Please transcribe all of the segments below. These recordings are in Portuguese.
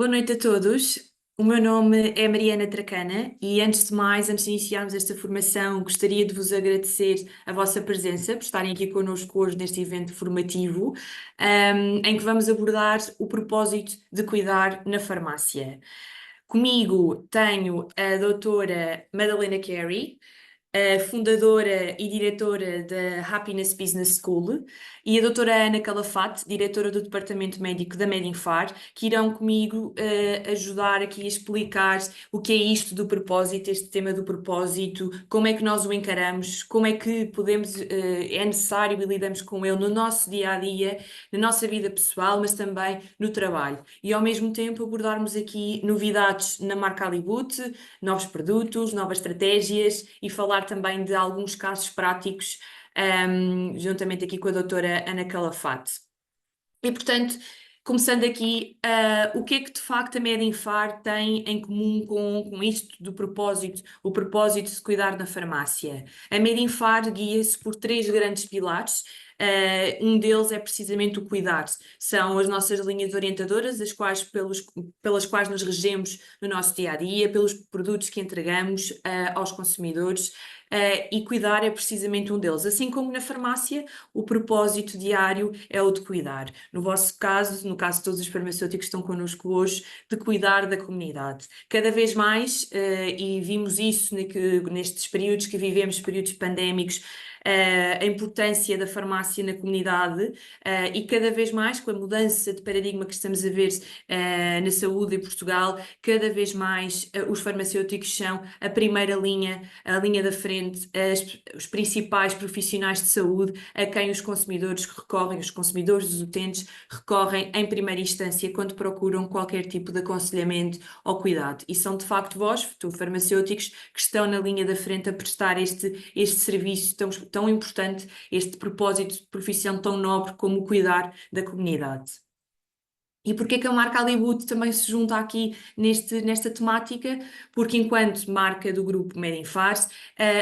Boa noite a todos. O meu nome é Mariana Tracana e antes de mais, antes de iniciarmos esta formação, gostaria de vos agradecer a vossa presença por estarem aqui connosco hoje neste evento formativo, em que vamos abordar o propósito de cuidar na farmácia. Comigo tenho a doutora Madalena Carey, a fundadora e diretora da Happiness Business School, e a doutora Ana Calafate, diretora do Departamento Médico da Medinfar, que irão comigo ajudar aqui a explicar o que é isto do propósito, este tema do propósito, como é que nós o encaramos, como é que podemos, é necessário e lidamos com ele no nosso dia-a-dia, na nossa vida pessoal, mas também no trabalho. E ao mesmo tempo abordarmos aqui novidades na marca Alibut, novos produtos, novas estratégias e falar também de alguns casos práticos, juntamente aqui com a doutora Ana Calafate. E, portanto, começando aqui, o que é que de facto a Medinfar tem em comum com isto do propósito, o propósito de cuidar na farmácia? A Medinfar guia-se por três grandes pilares. Um deles é precisamente o cuidar. São as nossas linhas orientadoras, pelas quais nos regemos no nosso dia-a-dia, pelos produtos que entregamos aos consumidores, e cuidar é precisamente um deles. Assim como na farmácia, o propósito diário é o de cuidar. No vosso caso, no caso de todos os farmacêuticos que estão connosco hoje, de cuidar da comunidade. Cada vez mais, e vimos isso nestes períodos que vivemos, períodos pandémicos, a importância da farmácia na comunidade, e cada vez mais, com a mudança de paradigma que estamos a ver na saúde em Portugal, cada vez mais os farmacêuticos são a primeira linha, a linha da frente, os principais profissionais de saúde a quem os consumidores recorrem, os consumidores, os utentes, recorrem em primeira instância quando procuram qualquer tipo de aconselhamento ou cuidado. E são de facto vós, farmacêuticos, que estão na linha da frente a prestar este serviço tão importante, este propósito de profissão tão nobre como o cuidar da comunidade. E porquê que a marca Alibut também se junta aqui nesta temática? Porque enquanto marca do grupo Medinfar,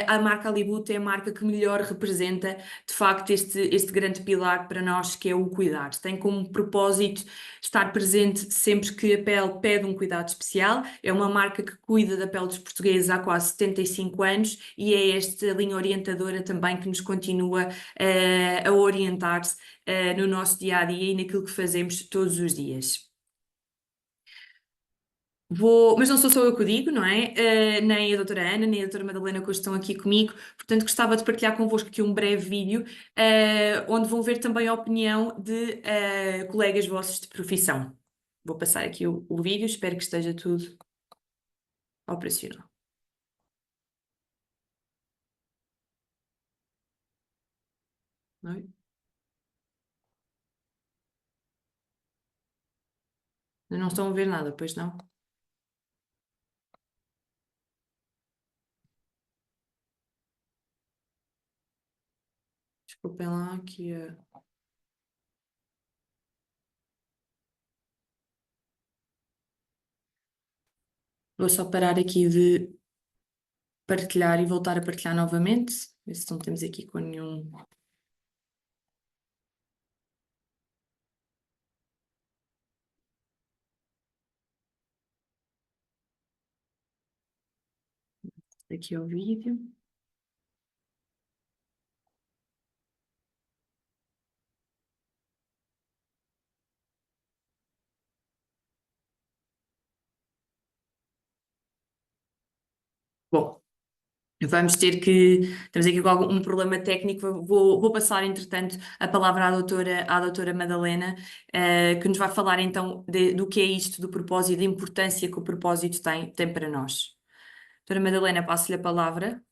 a marca Alibut é a marca que melhor representa, de facto, este grande pilar para nós, que é o cuidar. Tem como propósito estar presente sempre que a pele pede um cuidado especial. É uma marca que cuida da pele dos portugueses há quase 75 anos e é esta linha orientadora também que nos continua a orientar-se no nosso dia-a-dia e naquilo que fazemos todos os dias. Mas não sou só eu que o digo, não é? Nem a doutora Ana, nem a doutora Madalena que hoje estão aqui comigo, portanto gostava de partilhar convosco aqui um breve vídeo, onde vão ver também a opinião de colegas vossos de profissão. Vou passar aqui o vídeo, espero que esteja tudo operacional. Não é? Não estão a ver nada, pois não? Desculpem lá aqui. Vou só parar aqui de partilhar e voltar a partilhar novamente. Ver se não temos aqui com nenhum. Aqui é o vídeo. Bom, vamos ter que. Temos aqui com um problema técnico. Vou passar, entretanto, a palavra à doutora Madalena, que nos vai falar então do que é isto do propósito, da importância que o propósito tem para nós. Doutora Madalena, passo-lhe a palavra.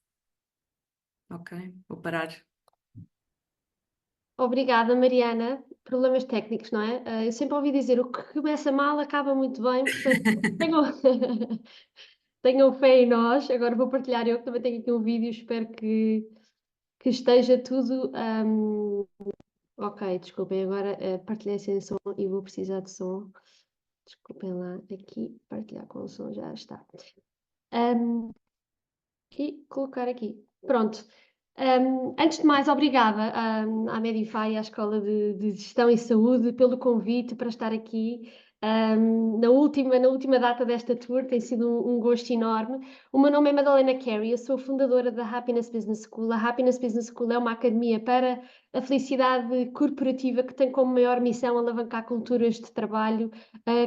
Ok, vou parar. Obrigada, Mariana. Problemas técnicos, não é? Eu sempre ouvi dizer o que começa mal acaba muito bem, portanto, tenham fé em nós. Agora vou partilhar eu que também tenho aqui um vídeo, espero que esteja tudo. Ok, desculpem, agora partilhei sem som e vou precisar de som. Desculpem lá, aqui, partilhar com o som, já está. E colocar aqui. Pronto. Antes de mais, obrigada à Medify, à Escola de Gestão e Saúde, pelo convite para estar aqui na última data desta tour, tem sido um gosto enorme. O meu nome é Madalena Carey, eu sou fundadora da Happiness Business School. A Happiness Business School é uma academia para a felicidade corporativa que tem como maior missão alavancar culturas de trabalho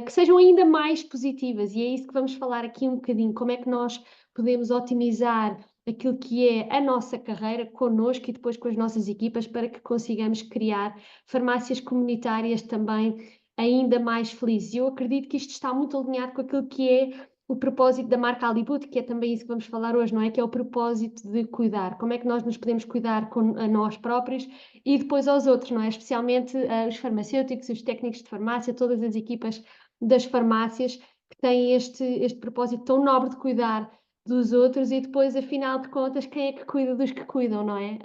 que sejam ainda mais positivas, e é isso que vamos falar aqui um bocadinho, como é que nós podemos otimizar aquilo que é a nossa carreira connosco e depois com as nossas equipas para que consigamos criar farmácias comunitárias também ainda mais felizes. Eu acredito que isto está muito alinhado com aquilo que é o propósito da marca Alibut, que é também isso que vamos falar hoje, não é? Que é o propósito de cuidar. Como é que nós nos podemos cuidar a nós próprios e depois aos outros, não é? Especialmente os farmacêuticos, os técnicos de farmácia, todas as equipas das farmácias que têm este propósito tão nobre de cuidar dos outros e depois, afinal de contas, quem é que cuida dos que cuidam, não é?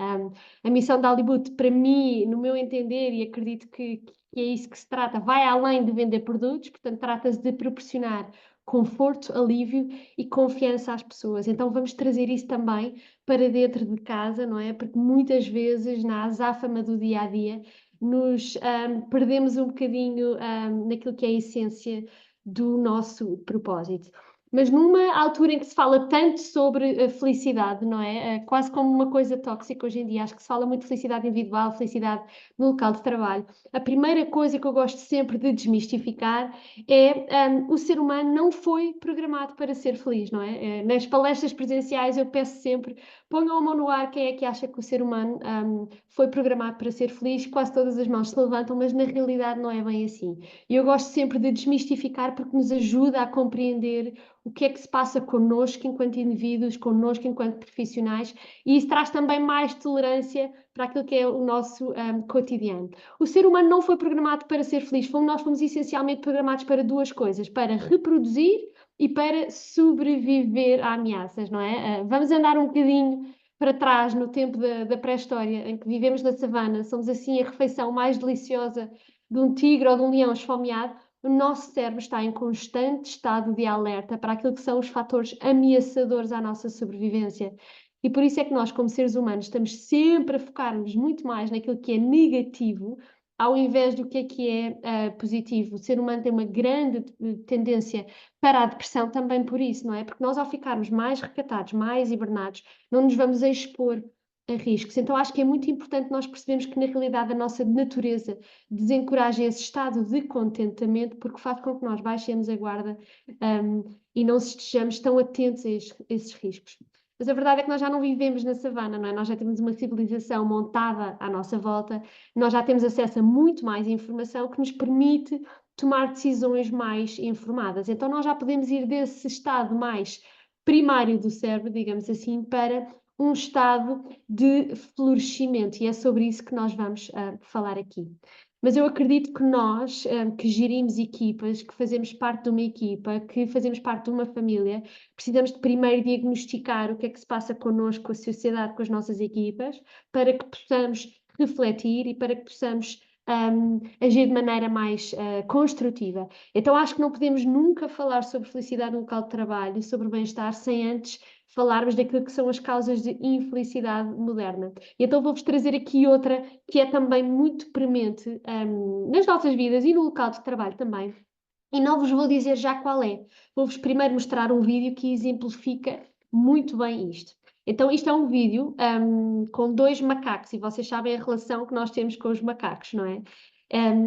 A missão da Alibut, para mim, no meu entender, e acredito que é isso que se trata, vai além de vender produtos, portanto, trata-se de proporcionar conforto, alívio e confiança às pessoas. Então, vamos trazer isso também para dentro de casa, não é? Porque muitas vezes, na azáfama do dia a dia, nos perdemos um bocadinho naquilo que é a essência do nosso propósito. Mas numa altura em que se fala tanto sobre a felicidade, não é? Quase como uma coisa tóxica hoje em dia, acho que se fala muito de felicidade individual, felicidade no local de trabalho. A primeira coisa que eu gosto sempre de desmistificar é o ser humano não foi programado para ser feliz, não é? Nas palestras presenciais eu peço sempre, ponham a mão no ar quem é que acha que o ser humano foi programado para ser feliz, quase todas as mãos se levantam, mas na realidade não é bem assim. E eu gosto sempre de desmistificar porque nos ajuda a compreender o que é que se passa connosco enquanto indivíduos, connosco enquanto profissionais, e isso traz também mais tolerância para aquilo que é o nosso cotidiano. O ser humano não foi programado para ser feliz, nós fomos essencialmente programados para duas coisas, para reproduzir e para sobreviver a ameaças, não é? Vamos andar um bocadinho para trás no tempo da pré-história, em que vivemos na savana, somos assim a refeição mais deliciosa de um tigre ou de um leão esfomeado. O nosso cérebro está em constante estado de alerta para aquilo que são os fatores ameaçadores à nossa sobrevivência. E por isso é que nós, como seres humanos, estamos sempre a focar-nos muito mais naquilo que é negativo, ao invés do que é positivo. O ser humano tem uma grande tendência para a depressão também por isso, não é? Porque nós, ao ficarmos mais recatados, mais hibernados, não nos vamos expor a riscos. Então, acho que é muito importante nós percebermos que, na realidade, a nossa natureza desencoraja esse estado de contentamento, porque faz com que nós baixemos a guarda e não estejamos tão atentos a esses riscos. Mas a verdade é que nós já não vivemos na savana, não é? Nós já temos uma civilização montada à nossa volta, nós já temos acesso a muito mais informação que nos permite tomar decisões mais informadas. Então, nós já podemos ir desse estado mais primário do cérebro, digamos assim, para um estado de florescimento, e é sobre isso que nós vamos falar aqui. Mas eu acredito que nós, que gerimos equipas, que fazemos parte de uma equipa, que fazemos parte de uma família, precisamos de primeiro diagnosticar o que é que se passa connosco, com a sociedade, com as nossas equipas, para que possamos refletir e para que possamos agir de maneira mais construtiva. Então acho que não podemos nunca falar sobre felicidade no local de trabalho, sobre bem-estar, sem antes falarmos daquilo que são as causas de infelicidade moderna. E então vou-vos trazer aqui outra que é também muito premente nas nossas vidas e no local de trabalho também. E não vos vou dizer já qual é. Vou-vos primeiro mostrar um vídeo que exemplifica muito bem isto. Então, isto é um vídeo com dois macacos, e vocês sabem a relação que nós temos com os macacos, não é?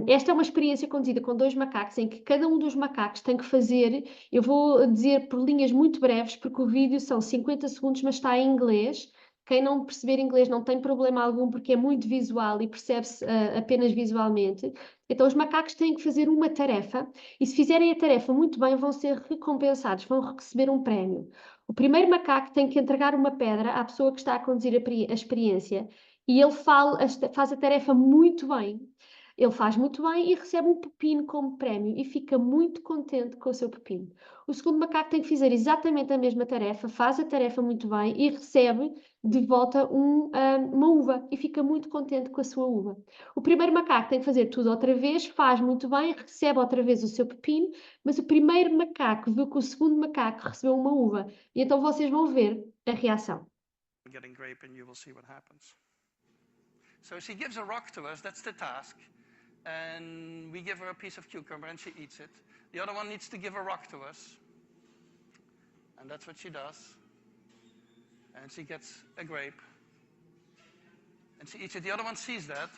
Esta é uma experiência conduzida com dois macacos, em que cada um dos macacos tem que fazer, eu vou dizer por linhas muito breves, porque o vídeo são 50 segundos, mas está em inglês. Quem não perceber inglês não tem problema algum, porque é muito visual e percebe-se apenas visualmente. Então, os macacos têm que fazer uma tarefa, e se fizerem a tarefa muito bem, vão ser recompensados, vão receber um prémio. O primeiro macaco tem que entregar uma pedra à pessoa que está a conduzir a experiência, e ele faz a tarefa muito bem. Ele faz muito bem e recebe um pepino como prémio e fica muito contente com o seu pepino. O segundo macaco tem que fazer exatamente a mesma tarefa, faz a tarefa muito bem e recebe de volta uma uva e fica muito contente com a sua uva. O primeiro macaco tem que fazer tudo outra vez, faz muito bem, recebe outra vez o seu pepino, mas o primeiro macaco viu que o segundo macaco recebeu uma uva. E então vocês vão ver a reação. Getting grape and you will see what happens. So she gives a rock to us, that's the task. and we give her a piece of cucumber and she eats it. The other one needs to give a rock to us, and that's what she does. And she gets a grape, and she eats it. The other one sees that.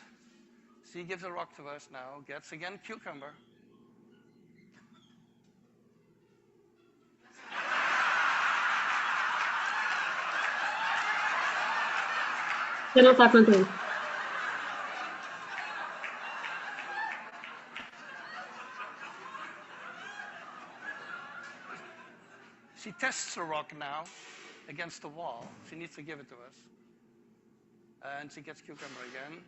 She gives a rock to us now, gets again cucumber. Eu não está contente. She tests the rock now against the wall. She needs to give it to us. And she gets cucumber again.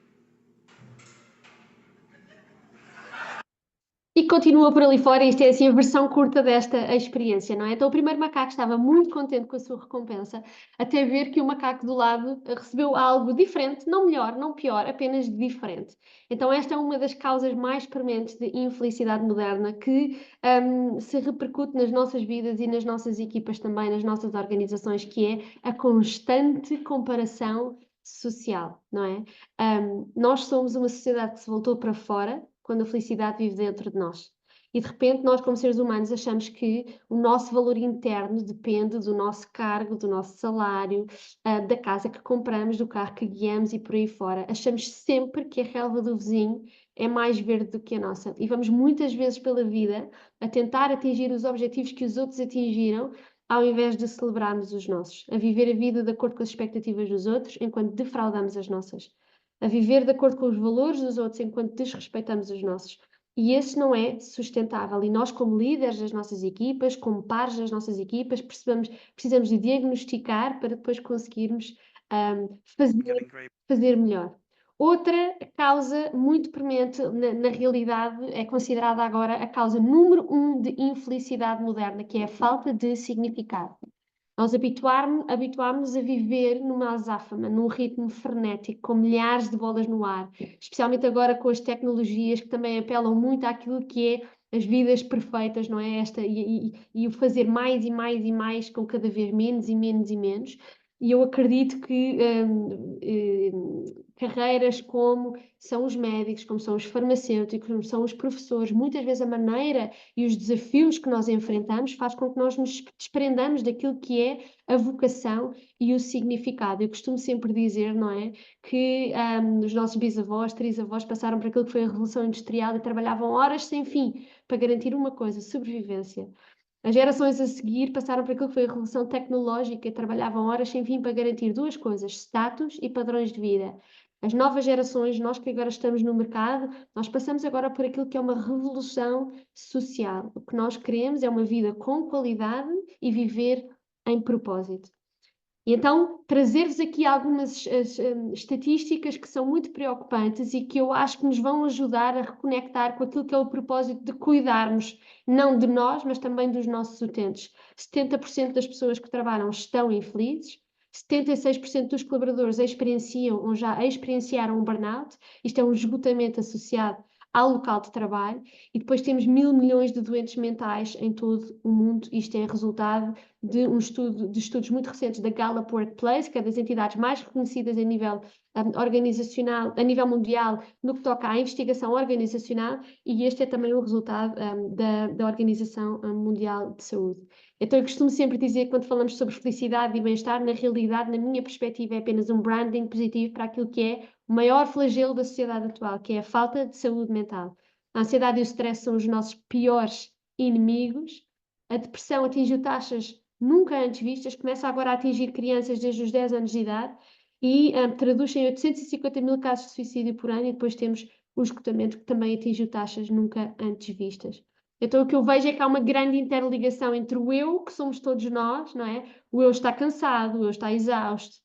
E continua por ali fora, isto é assim a versão curta desta experiência, não é? Então o primeiro macaco estava muito contente com a sua recompensa, até ver que o macaco do lado recebeu algo diferente, não melhor, não pior, apenas diferente. Então esta é uma das causas mais prementes de infelicidade moderna que se repercute nas nossas vidas e nas nossas equipas também, nas nossas organizações, que é a constante comparação social, não é? Nós somos uma sociedade que se voltou para fora, quando a felicidade vive dentro de nós. E de repente nós, como seres humanos, achamos que o nosso valor interno depende do nosso cargo, do nosso salário, da casa que compramos, do carro que guiamos e por aí fora. Achamos sempre que a relva do vizinho é mais verde do que a nossa. E vamos muitas vezes pela vida a tentar atingir os objetivos que os outros atingiram, ao invés de celebrarmos os nossos. A viver a vida de acordo com as expectativas dos outros, enquanto defraudamos as nossas. A viver de acordo com os valores dos outros enquanto desrespeitamos os nossos. E esse não é sustentável. E nós, como líderes das nossas equipas, como pares das nossas equipas, precisamos de diagnosticar para depois conseguirmos fazer melhor. Outra causa muito premente, na realidade, é considerada agora a causa número 1 de infelicidade moderna, que é a falta de significado. Nós habituámos-nos a viver numa azáfama, num ritmo frenético, com milhares de bolas no ar, especialmente agora com as tecnologias que também apelam muito àquilo que é as vidas perfeitas, não é? E o fazer mais e mais e mais com cada vez menos e menos e menos. E eu acredito que carreiras como são os médicos, como são os farmacêuticos, como são os professores, muitas vezes a maneira e os desafios que nós enfrentamos faz com que nós nos desprendamos daquilo que é a vocação e o significado. Eu costumo sempre dizer, não é, que os nossos bisavós, trisavós passaram por aquilo que foi a Revolução Industrial e trabalhavam horas sem fim para garantir uma coisa, sobrevivência. As gerações a seguir passaram por aquilo que foi a Revolução Tecnológica e trabalhavam horas sem fim para garantir duas coisas, status e padrões de vida. As novas gerações, nós que agora estamos no mercado, nós passamos agora por aquilo que é uma revolução social. O que nós queremos é uma vida com qualidade e viver em propósito. E então, trazer-vos aqui algumas estatísticas que são muito preocupantes e que eu acho que nos vão ajudar a reconectar com aquilo que é o propósito de cuidarmos, não de nós, mas também dos nossos utentes. 70% das pessoas que trabalham estão infelizes, 76% dos colaboradores experienciam ou já experienciaram um burnout, isto é um esgotamento associado ao local de trabalho, e depois temos 1.000 milhões de doentes mentais em todo o mundo. Isto é resultado de estudos muito recentes da Gallup Workplace, que é das entidades mais reconhecidas a nível organizacional, a nível mundial, no que toca à investigação organizacional, e este é também o resultado da Organização Mundial de Saúde. Então eu costumo sempre dizer, quando falamos sobre felicidade e bem-estar, na realidade, na minha perspectiva, é apenas um branding positivo para aquilo que é o maior flagelo da sociedade atual, que é a falta de saúde mental. A ansiedade e o stress são os nossos piores inimigos. A depressão atingiu taxas nunca antes vistas, começa agora a atingir crianças desde os 10 anos de idade e traduz em 850 mil casos de suicídio por ano, e depois temos o esgotamento, que também atingiu taxas nunca antes vistas. Então o que eu vejo é que há uma grande interligação entre o eu, que somos todos nós, não é? O eu está cansado, o eu está exausto,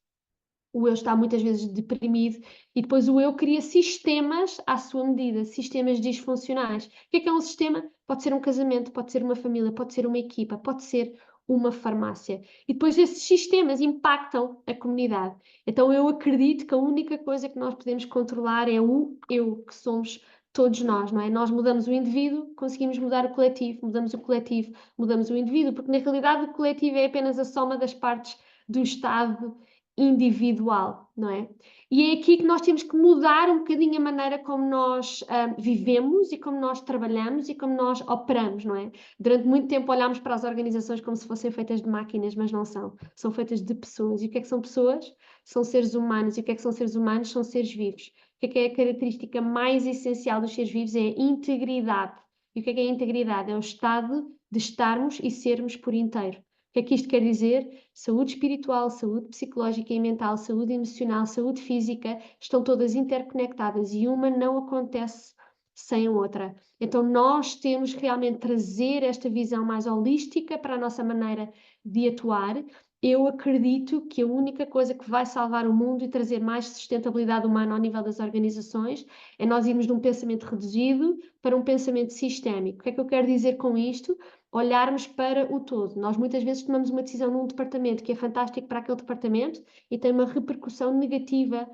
o eu está muitas vezes deprimido, e depois o eu cria sistemas à sua medida, sistemas disfuncionais. O que é um sistema? Pode ser um casamento, pode ser uma família, pode ser uma equipa, pode ser uma farmácia. E depois esses sistemas impactam a comunidade. Então eu acredito que a única coisa que nós podemos controlar é o eu, que somos todos nós, não é? Nós mudamos o indivíduo, conseguimos mudar o coletivo, mudamos o coletivo, mudamos o indivíduo, porque na realidade o coletivo é apenas a soma das partes do Estado individual, não é? E é aqui que nós temos que mudar um bocadinho a maneira como nós vivemos e como nós trabalhamos e como nós operamos, não é? Durante muito tempo olhámos para as organizações como se fossem feitas de máquinas, mas não são. São feitas de pessoas. E o que é que são pessoas? São seres humanos. E o que é que são seres humanos? São seres vivos. O que é a característica mais essencial dos seres vivos? É a integridade. E o que é a integridade? É o estado de estarmos e sermos por inteiro. O que é que isto quer dizer? Saúde espiritual, saúde psicológica e mental, saúde emocional, saúde física, estão todas interconectadas e uma não acontece sem a outra. Então nós temos realmente de trazer esta visão mais holística para a nossa maneira de atuar. Eu acredito que a única coisa que vai salvar o mundo e trazer mais sustentabilidade humana ao nível das organizações é nós irmos de um pensamento reduzido para um pensamento sistémico. O que é que eu quero dizer com isto? Olharmos para o todo. Nós muitas vezes tomamos uma decisão num departamento que é fantástico para aquele departamento e tem uma repercussão negativa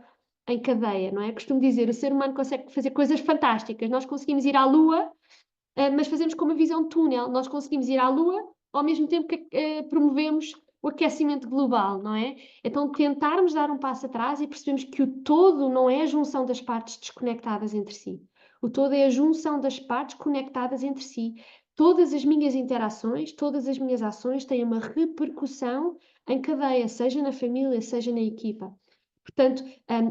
em cadeia, não é? Costumo dizer, o ser humano consegue fazer coisas fantásticas. Nós conseguimos ir à Lua, mas fazemos com uma visão de túnel. Nós conseguimos ir à Lua ao mesmo tempo que promovemos o aquecimento global, não é? Então tentarmos dar um passo atrás e percebemos que o todo não é a junção das partes desconectadas entre si. O todo é a junção das partes conectadas entre si. Todas as minhas interações, todas as minhas ações têm uma repercussão em cadeia, seja na família, seja na equipa. Portanto,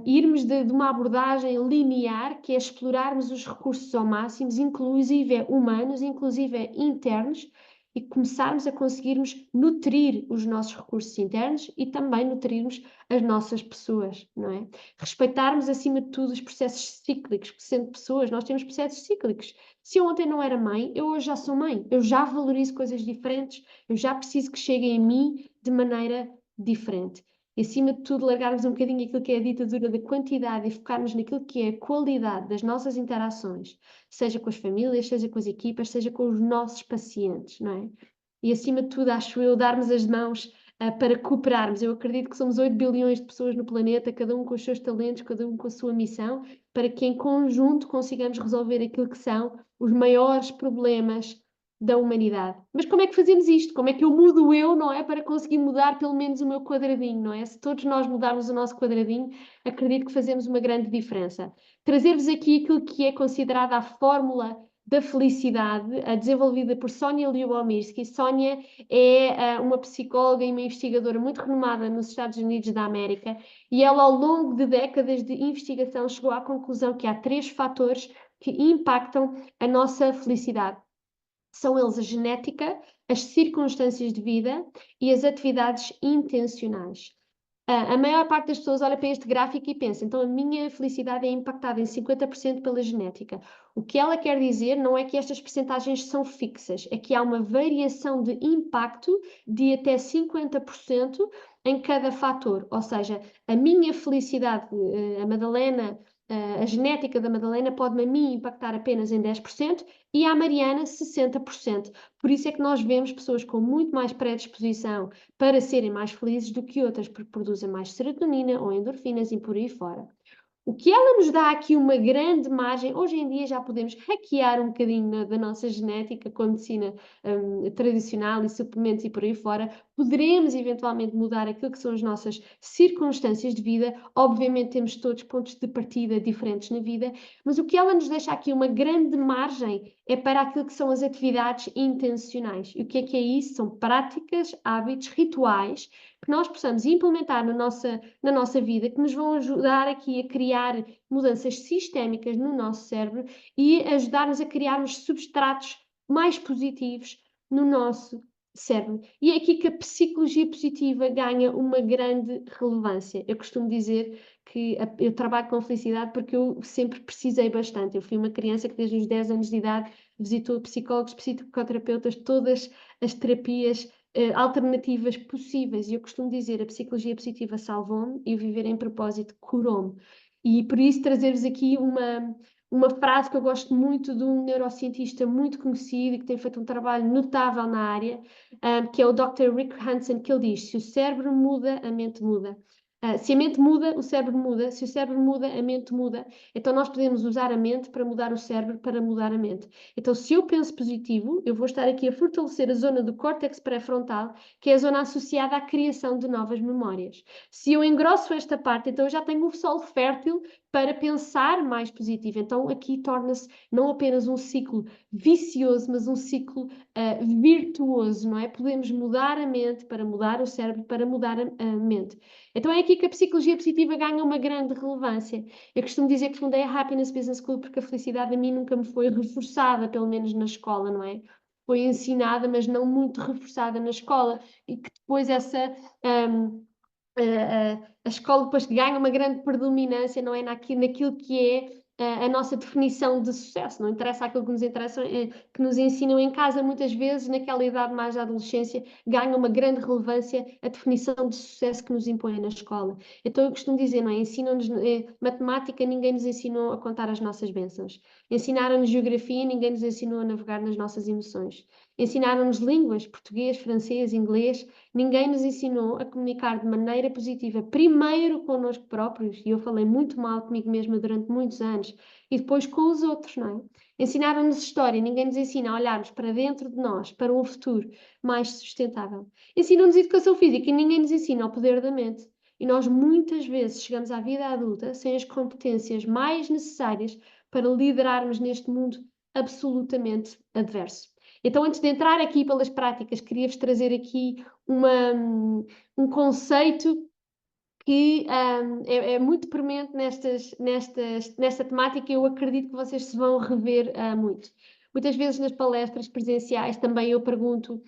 irmos de uma abordagem linear, que é explorarmos os recursos ao máximo, inclusive humanos, inclusive internos, e começarmos a conseguirmos nutrir os nossos recursos internos e também nutrirmos as nossas pessoas, não é? Respeitarmos, acima de tudo, os processos cíclicos, que sendo pessoas, nós temos processos cíclicos. Se eu ontem não era mãe, eu hoje já sou mãe. Eu já valorizo coisas diferentes, eu já preciso que cheguem a mim de maneira diferente. E, acima de tudo, largarmos um bocadinho aquilo que é a ditadura da quantidade e focarmos naquilo que é a qualidade das nossas interações, seja com as famílias, seja com as equipas, seja com os nossos pacientes, não é? E, acima de tudo, acho eu, darmos as mãos para cooperarmos. Eu acredito que somos 8 bilhões de pessoas no planeta, cada um com os seus talentos, cada um com a sua missão, para que em conjunto consigamos resolver aquilo que são os maiores problemas da humanidade. Mas como é que fazemos isto? Como é que eu mudo eu, não é? Para conseguir mudar pelo menos o meu quadradinho, não é? Se todos nós mudarmos o nosso quadradinho, acredito que fazemos uma grande diferença. Trazer-vos aqui aquilo que é considerada a fórmula da felicidade, desenvolvida por Sonia Lyubomirsky. Sonia é uma psicóloga e uma investigadora muito renomada nos Estados Unidos da América e ela, ao longo de décadas de investigação, chegou à conclusão que há 3 fatores que impactam a nossa felicidade. São eles a genética, as circunstâncias de vida e as atividades intencionais. A maior parte das pessoas olha para este gráfico e pensa, então a minha felicidade é impactada em 50% pela genética. O que ela quer dizer não é que estas percentagens são fixas, é que há uma variação de impacto de até 50% em cada fator. Ou seja, a minha felicidade, a Madalena, a genética da Madalena pode-me a mim impactar apenas em 10% e à Mariana 60%. Por isso é que nós vemos pessoas com muito mais predisposição para serem mais felizes do que outras, porque produzem mais serotonina ou endorfinas e por aí fora. O que ela nos dá aqui uma grande margem, hoje em dia já podemos hackear um bocadinho da nossa genética com a medicina tradicional e suplementos e por aí fora, poderemos eventualmente mudar aquilo que são as nossas circunstâncias de vida, obviamente temos todos pontos de partida diferentes na vida, mas o que ela nos deixa aqui uma grande margem é para aquilo que são as atividades intencionais. E o que é isso? São práticas, hábitos, rituais que nós possamos implementar na nossa vida, que nos vão ajudar aqui a criar mudanças sistémicas no nosso cérebro e ajudar-nos a criarmos substratos mais positivos no nosso cérebro. E é aqui que a psicologia positiva ganha uma grande relevância. Eu costumo dizer que eu trabalho com felicidade porque eu sempre precisei bastante. Eu fui uma criança que desde os 10 anos de idade visitou psicólogos, psicoterapeutas, todas as terapias alternativas possíveis. E eu costumo dizer, a psicologia positiva salvou-me e o viver em propósito curou-me. E por isso trazer-vos aqui uma frase que eu gosto muito de um neurocientista muito conhecido e que tem feito um trabalho notável na área, que é o Dr. Rick Hanson, que ele diz: se o cérebro muda, a mente muda. Se a mente muda, o cérebro muda. Se o cérebro muda, a mente muda. Então nós podemos usar a mente para mudar o cérebro, para mudar a mente. Então se eu penso positivo, eu vou estar aqui a fortalecer a zona do córtex pré-frontal, que é a zona associada à criação de novas memórias. Se eu engrosso esta parte, então eu já tenho um solo fértil para pensar mais positivo. Então aqui torna-se não apenas um ciclo vicioso, mas um ciclo virtuoso, não é? Podemos mudar a mente para mudar o cérebro, para mudar a mente. Então é aqui que a psicologia positiva ganha uma grande relevância. Eu costumo dizer que fundei a Happiness Business School porque a felicidade a mim nunca me foi reforçada, pelo menos na escola, não é? Foi ensinada, mas não muito reforçada na escola, e que depois a escola depois ganha uma grande predominância, não é? Naquilo que é a nossa definição de sucesso. Não interessa aquilo que nos interessa, que nos ensinam em casa, muitas vezes, naquela idade mais da adolescência, ganha uma grande relevância a definição de sucesso que nos impõe na escola. Então eu costumo dizer, não é? Ensinam-nos matemática, ninguém nos ensinou a contar as nossas bênçãos. Ensinaram-nos geografia, ninguém nos ensinou a navegar nas nossas emoções. Ensinaram-nos línguas, português, francês, inglês. Ninguém nos ensinou a comunicar de maneira positiva, primeiro connosco próprios, e eu falei muito mal comigo mesma durante muitos anos, e depois com os outros, não é? Ensinaram-nos história, ninguém nos ensina a olharmos para dentro de nós, para um futuro mais sustentável. Ensinam-nos educação física e ninguém nos ensina o poder da mente. E nós muitas vezes chegamos à vida adulta sem as competências mais necessárias para liderarmos neste mundo absolutamente adverso. Então, antes de entrar aqui pelas práticas, queria-vos trazer aqui um conceito que é muito premente nesta temática e eu acredito que vocês se vão rever muito. Muitas vezes nas palestras presenciais também eu pergunto,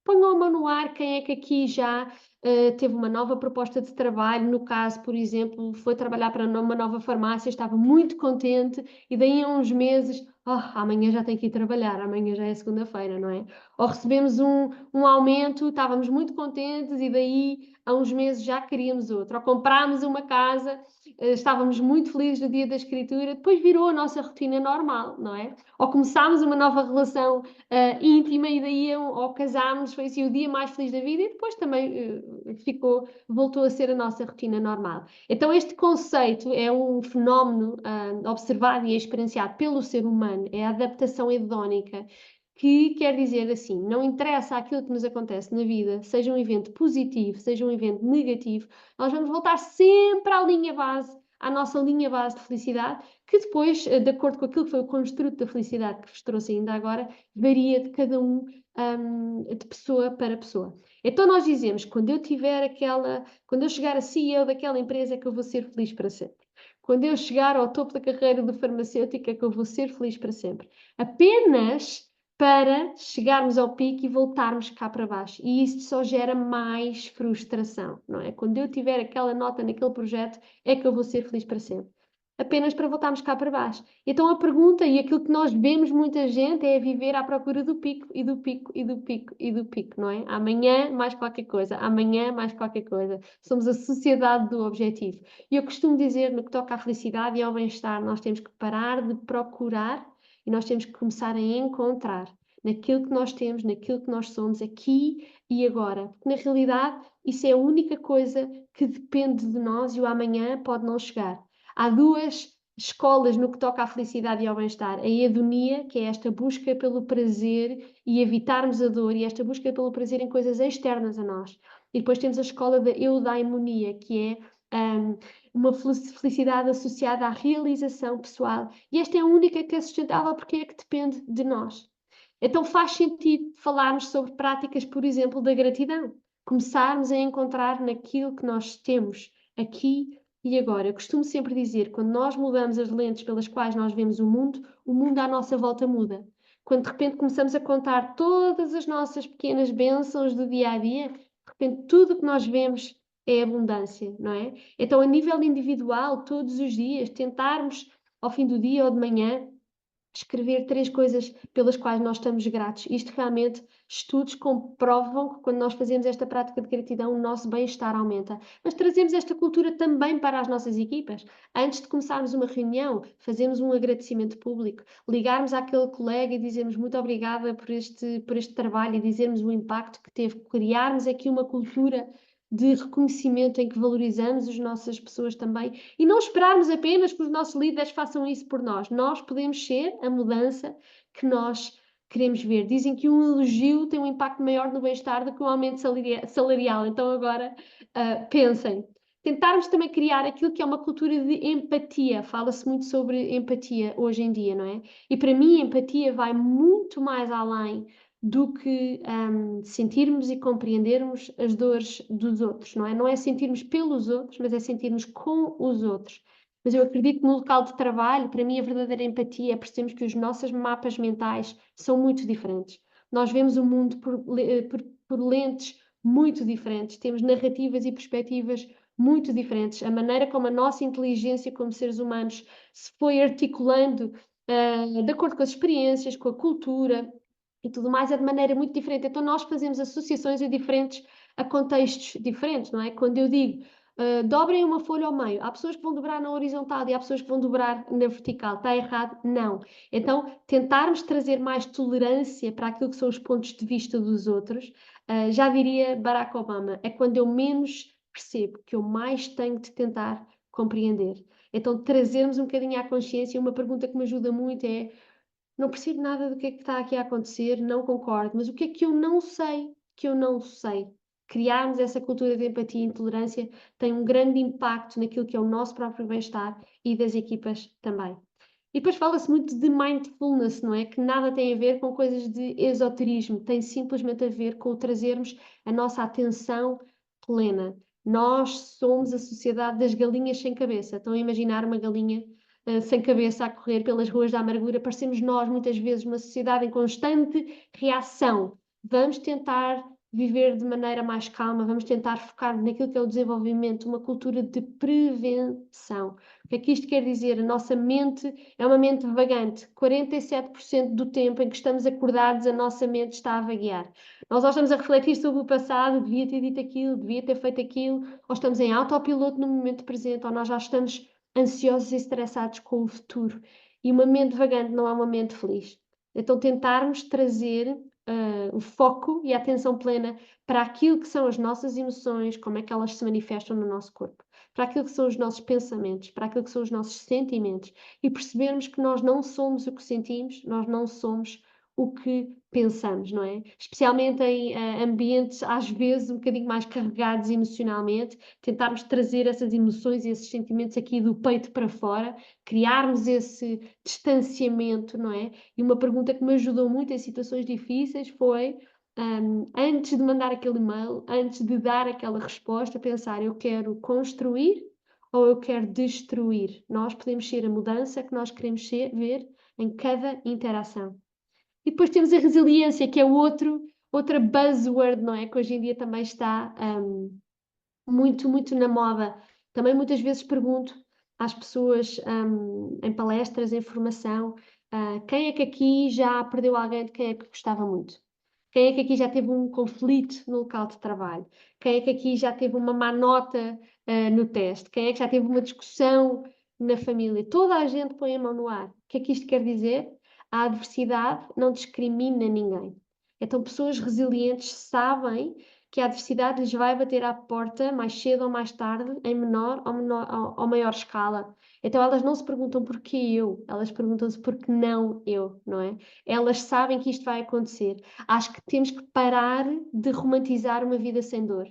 ponham a mão no ar, quem é que aqui já teve uma nova proposta de trabalho, no caso, por exemplo, foi trabalhar para uma nova farmácia, estava muito contente e daí a uns meses, amanhã já tenho que ir trabalhar, amanhã já é segunda-feira, não é? Ou recebemos um aumento, estávamos muito contentes e daí há uns meses já queríamos outro. Ou comprámos uma casa, estávamos muito felizes no dia da escritura, depois virou a nossa rotina normal, não é? Ou começámos uma nova relação íntima e daí ou casámos, foi assim o dia mais feliz da vida e depois também voltou a ser a nossa rotina normal. Então este conceito é um fenómeno observado e experienciado pelo ser humano, é a adaptação hedónica, que quer dizer assim, não interessa aquilo que nos acontece na vida, seja um evento positivo, seja um evento negativo, nós vamos voltar sempre à linha base, à nossa linha base de felicidade, que depois, de acordo com aquilo que foi o construto da felicidade que vos trouxe ainda agora, varia de cada um, de pessoa para pessoa. Então nós dizemos, quando eu chegar a CEO daquela empresa é que eu vou ser feliz para sempre. Quando eu chegar ao topo da carreira de farmacêutica é que eu vou ser feliz para sempre. Apenas para chegarmos ao pico e voltarmos cá para baixo. E isso só gera mais frustração, não é? Quando eu tiver aquela nota naquele projeto, é que eu vou ser feliz para sempre. Apenas para voltarmos cá para baixo. Então a pergunta, e aquilo que nós vemos muita gente, é viver à procura do pico, e do pico, e do pico, e do pico, não é? Amanhã mais qualquer coisa, amanhã mais qualquer coisa. Somos a sociedade do objetivo. E eu costumo dizer, no que toca à felicidade e ao bem-estar, nós temos que parar de procurar e nós temos que começar a encontrar naquilo que nós temos, naquilo que nós somos, aqui e agora. Porque, na realidade, isso é a única coisa que depende de nós e o amanhã pode não chegar. Há duas escolas no que toca à felicidade e ao bem-estar. A hedonia, que é esta busca pelo prazer e evitarmos a dor, e esta busca pelo prazer em coisas externas a nós. E depois temos a escola da eudaimonia, que é uma felicidade associada à realização pessoal. E esta é a única que é sustentável porque é que depende de nós. Então faz sentido falarmos sobre práticas, por exemplo, da gratidão. Começarmos a encontrar naquilo que nós temos aqui e agora. Eu costumo sempre dizer, quando nós mudamos as lentes pelas quais nós vemos o mundo à nossa volta muda. Quando de repente começamos a contar todas as nossas pequenas bênçãos do dia a dia, de repente tudo o que nós vemos é abundância, não é? Então, a nível individual, todos os dias, tentarmos, ao fim do dia ou de manhã, escrever 3 coisas pelas quais nós estamos gratos. Isto realmente, estudos comprovam que quando nós fazemos esta prática de gratidão, o nosso bem-estar aumenta. Mas trazemos esta cultura também para as nossas equipas. Antes de começarmos uma reunião, fazemos um agradecimento público, ligarmos àquele colega e dizermos muito obrigada por este trabalho e dizermos o impacto que teve, criarmos aqui uma cultura de reconhecimento em que valorizamos as nossas pessoas também e não esperarmos apenas que os nossos líderes façam isso por nós. Nós podemos ser a mudança que nós queremos ver. Dizem que um elogio tem um impacto maior no bem-estar do que um aumento salarial. Então agora pensem. Tentarmos também criar aquilo que é uma cultura de empatia. Fala-se muito sobre empatia hoje em dia, não é? E para mim, empatia vai muito mais além do que sentirmos e compreendermos as dores dos outros, não é? Não é sentirmos pelos outros, mas é sentirmos com os outros. Mas eu acredito que no local de trabalho, para mim, a verdadeira empatia é percebermos que os nossos mapas mentais são muito diferentes. Nós vemos o mundo por lentes muito diferentes, temos narrativas e perspectivas muito diferentes. A maneira como a nossa inteligência como seres humanos se foi articulando de acordo com as experiências, com a cultura e tudo mais, é de maneira muito diferente. Então nós fazemos associações a contextos diferentes, não é? Quando eu digo dobrem uma folha ao meio, há pessoas que vão dobrar na horizontal e há pessoas que vão dobrar na vertical. Está errado? Não. Então tentarmos trazer mais tolerância para aquilo que são os pontos de vista dos outros, já diria Barack Obama, é quando eu menos percebo, que eu mais tenho de tentar compreender. Então, trazermos um bocadinho à consciência, uma pergunta que me ajuda muito é: não percebo nada do que é que está aqui a acontecer, não concordo, mas o que é que eu não sei? Que eu não sei. Criarmos essa cultura de empatia e intolerância tem um grande impacto naquilo que é o nosso próprio bem-estar e das equipas também. E depois fala-se muito de mindfulness, não é? Que nada tem a ver com coisas de esoterismo, tem simplesmente a ver com o trazermos a nossa atenção plena. Nós somos a sociedade das galinhas sem cabeça. Estão a imaginar uma galinha sem cabeça a correr pelas ruas da amargura? Parecemos nós, muitas vezes, uma sociedade em constante reação. Vamos tentar viver de maneira mais calma, vamos tentar focar naquilo que é o desenvolvimento, uma cultura de prevenção. O que é que isto quer dizer? A nossa mente é uma mente vagante. 47% do tempo em que estamos acordados, a nossa mente está a vaguear. Nós ou estamos a refletir sobre o passado, devia ter dito aquilo, devia ter feito aquilo, ou estamos em autopiloto no momento presente, ou nós já estamos ansiosos e estressados com o futuro. E uma mente vagante não é uma mente feliz. Então tentarmos trazer o foco e a atenção plena para aquilo que são as nossas emoções, como é que elas se manifestam no nosso corpo, para aquilo que são os nossos pensamentos, para aquilo que são os nossos sentimentos e percebermos que nós não somos o que sentimos, nós não somos o que pensamos, não é? Especialmente em ambientes às vezes um bocadinho mais carregados emocionalmente, tentarmos trazer essas emoções e esses sentimentos aqui do peito para fora, criarmos esse distanciamento, não é? E uma pergunta que me ajudou muito em situações difíceis foi antes de mandar aquele e-mail, antes de dar aquela resposta, pensar: eu quero construir ou eu quero destruir? Nós podemos ser a mudança que nós queremos ver em cada interação. E depois temos a resiliência, que é outra buzzword, não é? Que hoje em dia também está muito, muito na moda. Também muitas vezes pergunto às pessoas em palestras, em formação, quem é que aqui já perdeu alguém de quem é que gostava muito? Quem é que aqui já teve um conflito no local de trabalho? Quem é que aqui já teve uma má nota no teste? Quem é que já teve uma discussão na família? Toda a gente põe a mão no ar. O que é que isto quer dizer? A adversidade não discrimina ninguém. Então, pessoas resilientes sabem que a adversidade lhes vai bater à porta mais cedo ou mais tarde, em menor ou maior escala. Então elas não se perguntam porquê eu, elas perguntam-se porquê não eu, não é? Elas sabem que isto vai acontecer. Acho que temos que parar de romantizar uma vida sem dor.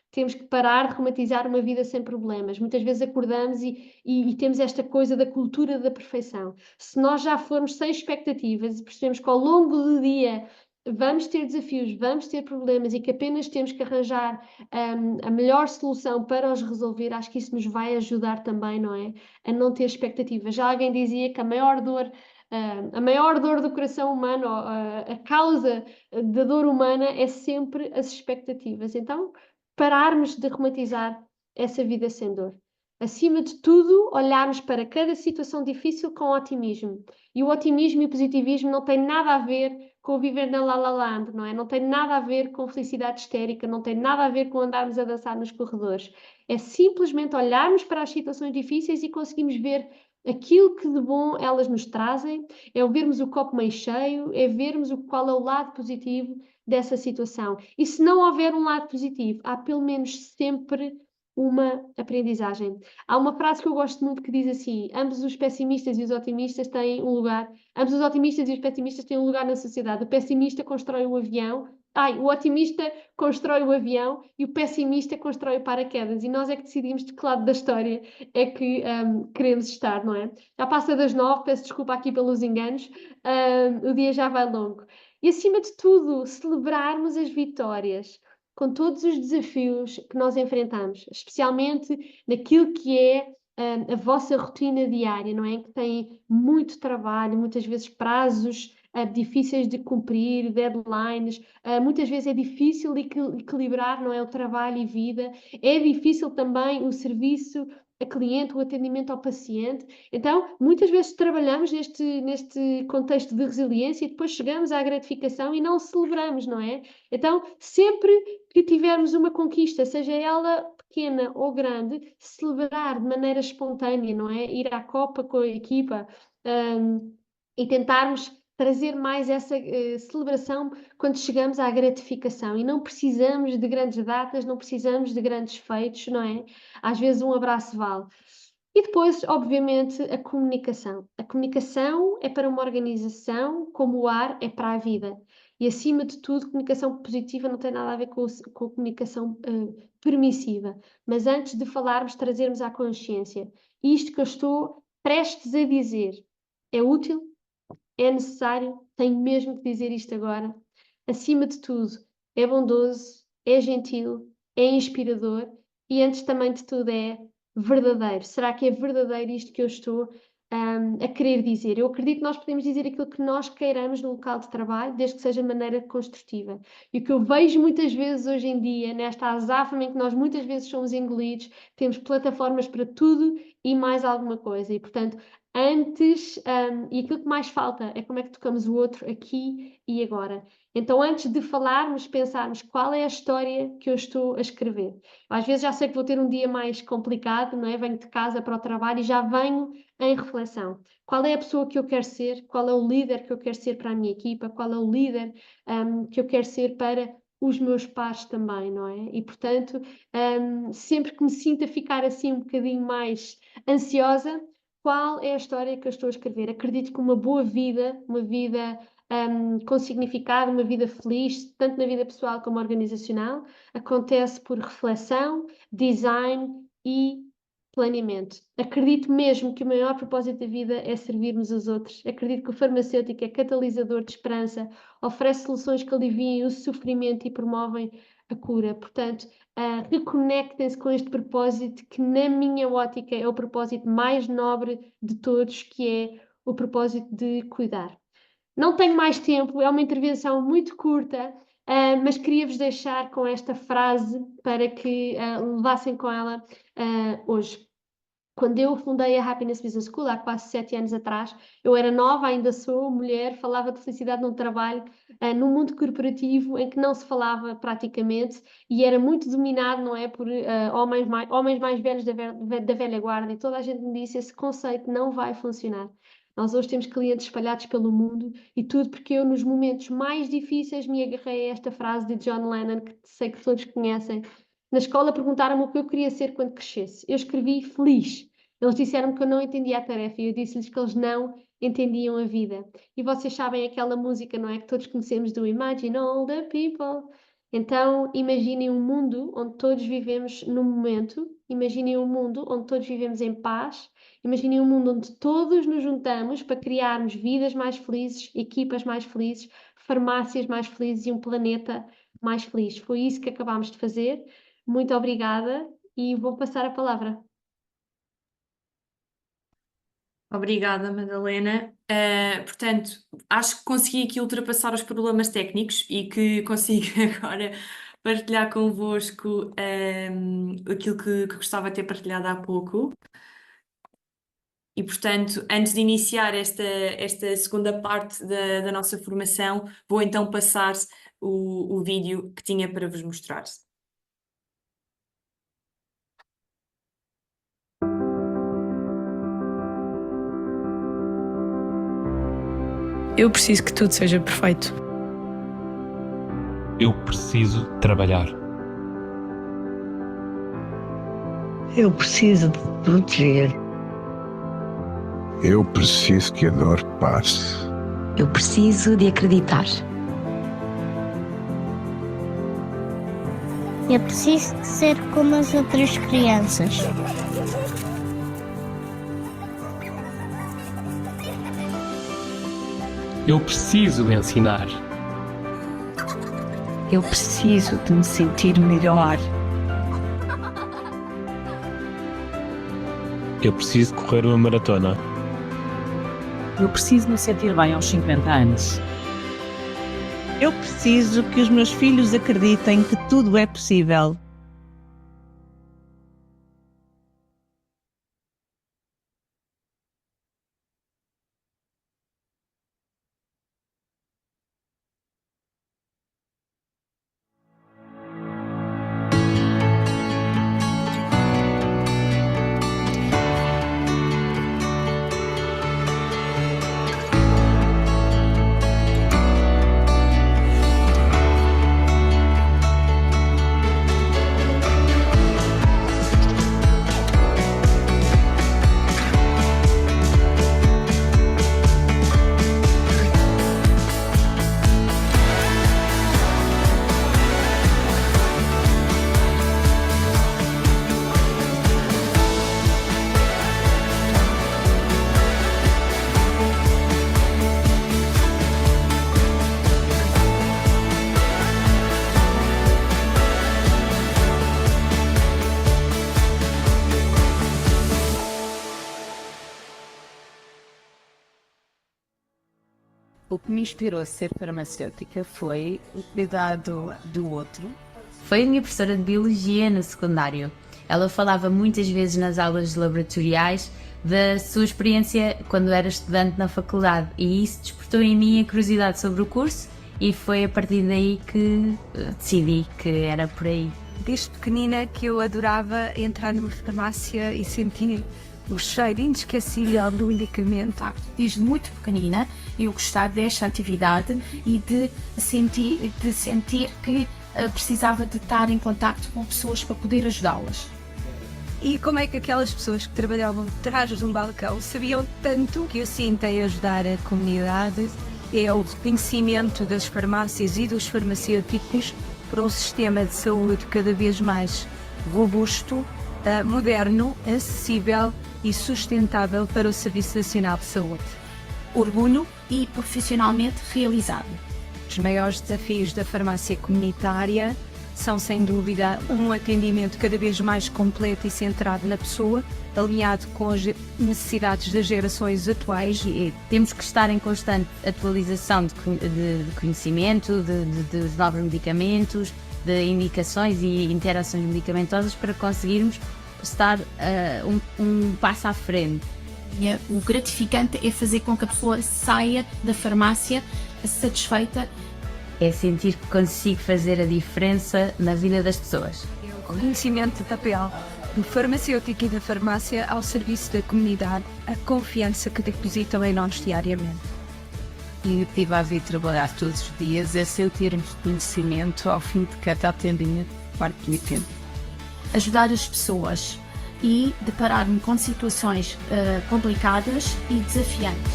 Temos que parar de romantizar uma vida sem problemas. Muitas vezes acordamos e temos esta coisa da cultura da perfeição. Se nós já formos sem expectativas e percebemos que ao longo do dia vamos ter desafios, vamos ter problemas e que apenas temos que arranjar a melhor solução para os resolver, acho que isso nos vai ajudar também, não é? A não ter expectativas. Já alguém dizia que a maior dor do coração humano, a causa da dor humana é sempre as expectativas. Então, pararmos de romantizar essa vida sem dor. Acima de tudo, olharmos para cada situação difícil com otimismo. E o otimismo e o positivismo não têm nada a ver com viver na La La Land, não é? Não tem nada a ver com felicidade histérica, não tem nada a ver com andarmos a dançar nos corredores. É simplesmente olharmos para as situações difíceis e conseguimos ver aquilo que de bom elas nos trazem, é vermos o copo meio cheio, é vermos qual é o lado positivo dessa situação. E se não houver um lado positivo, há pelo menos sempre uma aprendizagem. Há uma frase que eu gosto muito que diz assim: ambos os pessimistas e os otimistas têm um lugar, ambos os otimistas e os pessimistas têm um lugar na sociedade. O pessimista constrói um avião, o otimista constrói o avião e o pessimista constrói o paraquedas. E nós é que decidimos de que lado da história é que queremos estar, não é? Já passa das 9, peço desculpa aqui pelos enganos, o dia já vai longo. E acima de tudo, celebrarmos as vitórias com todos os desafios que nós enfrentamos, especialmente naquilo que é a vossa rotina diária, não é? Que tem muito trabalho, muitas vezes prazos difíceis de cumprir, deadlines, muitas vezes é difícil equilibrar, não é? O trabalho e vida, é difícil também o serviço a cliente, o atendimento ao paciente. Então, muitas vezes trabalhamos neste contexto de resiliência e depois chegamos à gratificação e não celebramos, não é? Então, sempre que tivermos uma conquista, seja ela pequena ou grande, celebrar de maneira espontânea, não é? Ir à copa com a equipa, e tentarmos trazer mais essa celebração quando chegamos à gratificação. E não precisamos de grandes datas, não precisamos de grandes feitos, não é? Às vezes um abraço vale. E depois, obviamente, a comunicação. A comunicação é para uma organização como o ar é para a vida. E, acima de tudo, comunicação positiva não tem nada a ver com a comunicação permissiva. Mas antes de falarmos, trazermos à consciência. Isto que eu estou prestes a dizer é útil? É necessário? Tenho mesmo que dizer isto agora? Acima de tudo, é bondoso, é gentil, é inspirador e, antes também de tudo, é verdadeiro. Será que é verdadeiro isto que eu estou a querer dizer? Eu acredito que nós podemos dizer aquilo que nós queiramos no local de trabalho, desde que seja de maneira construtiva. E o que eu vejo muitas vezes hoje em dia, nesta azáfama em que nós muitas vezes somos engolidos, temos plataformas para tudo e mais alguma coisa. E, portanto, antes, e aquilo que mais falta é como é que tocamos o outro aqui e agora. Então, antes de falarmos, pensarmos qual é a história que eu estou a escrever. Às vezes já sei que vou ter um dia mais complicado, não é? Venho de casa para o trabalho e já venho em reflexão. Qual é a pessoa que eu quero ser? Qual é o líder que eu quero ser para a minha equipa? Qual é o líder que eu quero ser para os meus pares também, não é? E, portanto, sempre que me sinto a ficar assim um bocadinho mais ansiosa, qual é a história que eu estou a escrever? Acredito que uma boa vida, uma vida com significado, uma vida feliz, tanto na vida pessoal como organizacional, acontece por reflexão, design e planeamento. Acredito mesmo que o maior propósito da vida é servirmos os outros. Acredito que o farmacêutico é catalisador de esperança, oferece soluções que aliviem o sofrimento e promovem a cura. Portanto, reconectem-se com este propósito que, na minha ótica, é o propósito mais nobre de todos, que é o propósito de cuidar. Não tenho mais tempo, é uma intervenção muito curta, mas queria-vos deixar com esta frase para que levassem com ela hoje. Quando eu fundei a Happiness Business School, há quase 7 anos atrás, eu era nova, ainda sou mulher, falava de felicidade no trabalho, num mundo corporativo em que não se falava praticamente e era muito dominado, não é, por homens mais velhos da velha guarda, e toda a gente me disse: esse conceito não vai funcionar. Nós hoje temos clientes espalhados pelo mundo e tudo porque eu, nos momentos mais difíceis, me agarrei a esta frase de John Lennon, que sei que todos conhecem. Na escola perguntaram-me o que eu queria ser quando crescesse. Eu escrevi feliz. Eles disseram-me que eu não entendia a tarefa e eu disse-lhes que eles não entendiam a vida. E vocês sabem aquela música, não é? Que todos conhecemos do Imagine All the People. Então, imaginem um mundo onde todos vivemos no momento, imaginem um mundo onde todos vivemos em paz, imaginem um mundo onde todos nos juntamos para criarmos vidas mais felizes, equipas mais felizes, farmácias mais felizes e um planeta mais feliz. Foi isso que acabámos de fazer. Muito obrigada e vou passar a palavra. Obrigada, Madalena. Portanto, acho que consegui aqui ultrapassar os problemas técnicos e que consigo agora partilhar convosco aquilo que gostava de ter partilhado há pouco. E, portanto, antes de iniciar esta segunda parte da nossa formação, vou então passar o vídeo que tinha para vos mostrar. Eu preciso que tudo seja perfeito. Eu preciso trabalhar. Eu preciso de proteger. Eu preciso que a dor passe. Eu preciso de acreditar. Eu preciso de ser como as outras crianças. Eu preciso ensinar. Eu preciso de me sentir melhor. Eu preciso correr uma maratona. Eu preciso me sentir bem aos 50 anos. Eu preciso que os meus filhos acreditem que tudo é possível. O que me inspirou a ser farmacêutica foi o cuidado do outro. Foi a minha professora de Biologia no secundário. Ela falava muitas vezes nas aulas laboratoriais da sua experiência quando era estudante na faculdade e isso despertou em mim a curiosidade sobre o curso e foi a partir daí que decidi que era por aí. Desde pequenina que eu adorava entrar numa farmácia e sentir o cheiro inesquecível do medicamento. Desde muito pequenina eu gostava desta atividade e de sentir que precisava de estar em contacto com pessoas para poder ajudá-las. E como é que aquelas pessoas que trabalhavam atrás de um balcão sabiam tanto que eu sinto em ajudar a comunidade? É o reconhecimento das farmácias e dos farmacêuticos para um sistema de saúde cada vez mais robusto, moderno, acessível e sustentável para o Serviço Nacional de Saúde. Orgulho e profissionalmente realizado. Os maiores desafios da farmácia comunitária são, sem dúvida, um atendimento cada vez mais completo e centrado na pessoa, alinhado com as necessidades das gerações atuais. E temos que estar em constante atualização de conhecimento, de novos medicamentos, de indicações e interações medicamentosas para conseguirmos estar um passo à frente. O gratificante é fazer com que a pessoa saia da farmácia satisfeita. É sentir que consigo fazer a diferença na vida das pessoas. O reconhecimento de papel do farmacêutico e da farmácia ao serviço da comunidade, a confiança que depositam em nós diariamente. E estive a vir trabalhar todos os dias, é sentir um reconhecimento ao fim de cada atendimento por parte do tempo. Ajudar as pessoas e deparar-me com situações complicadas e desafiantes.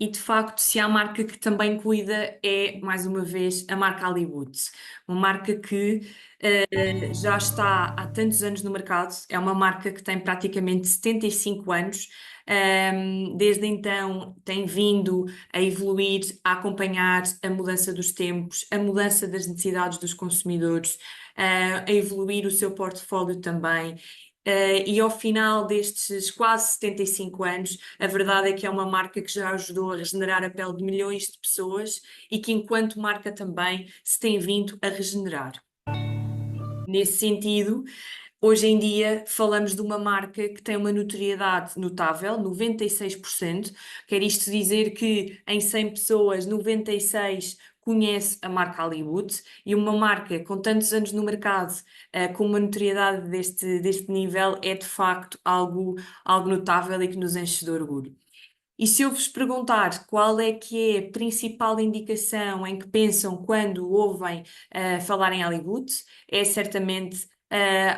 E de facto, se há marca que também cuida, é, mais uma vez, a marca Hollywood. Uma marca que já está há tantos anos no mercado, é uma marca que tem praticamente 75 anos. Desde então tem vindo a evoluir, a acompanhar a mudança dos tempos, a mudança das necessidades dos consumidores, a evoluir o seu portfólio também. E ao final destes quase 75 anos, a verdade é que é uma marca que já ajudou a regenerar a pele de milhões de pessoas e que, enquanto marca, também se tem vindo a regenerar. Nesse sentido, hoje em dia falamos de uma marca que tem uma notoriedade notável, 96%. Quer isto dizer que em 100 pessoas, 96 conhece a marca Hollywood, e uma marca com tantos anos no mercado, com uma notoriedade deste nível, é de facto algo notável e que nos enche de orgulho. E se eu vos perguntar qual é que é a principal indicação em que pensam quando ouvem falar em Hollywood, é certamente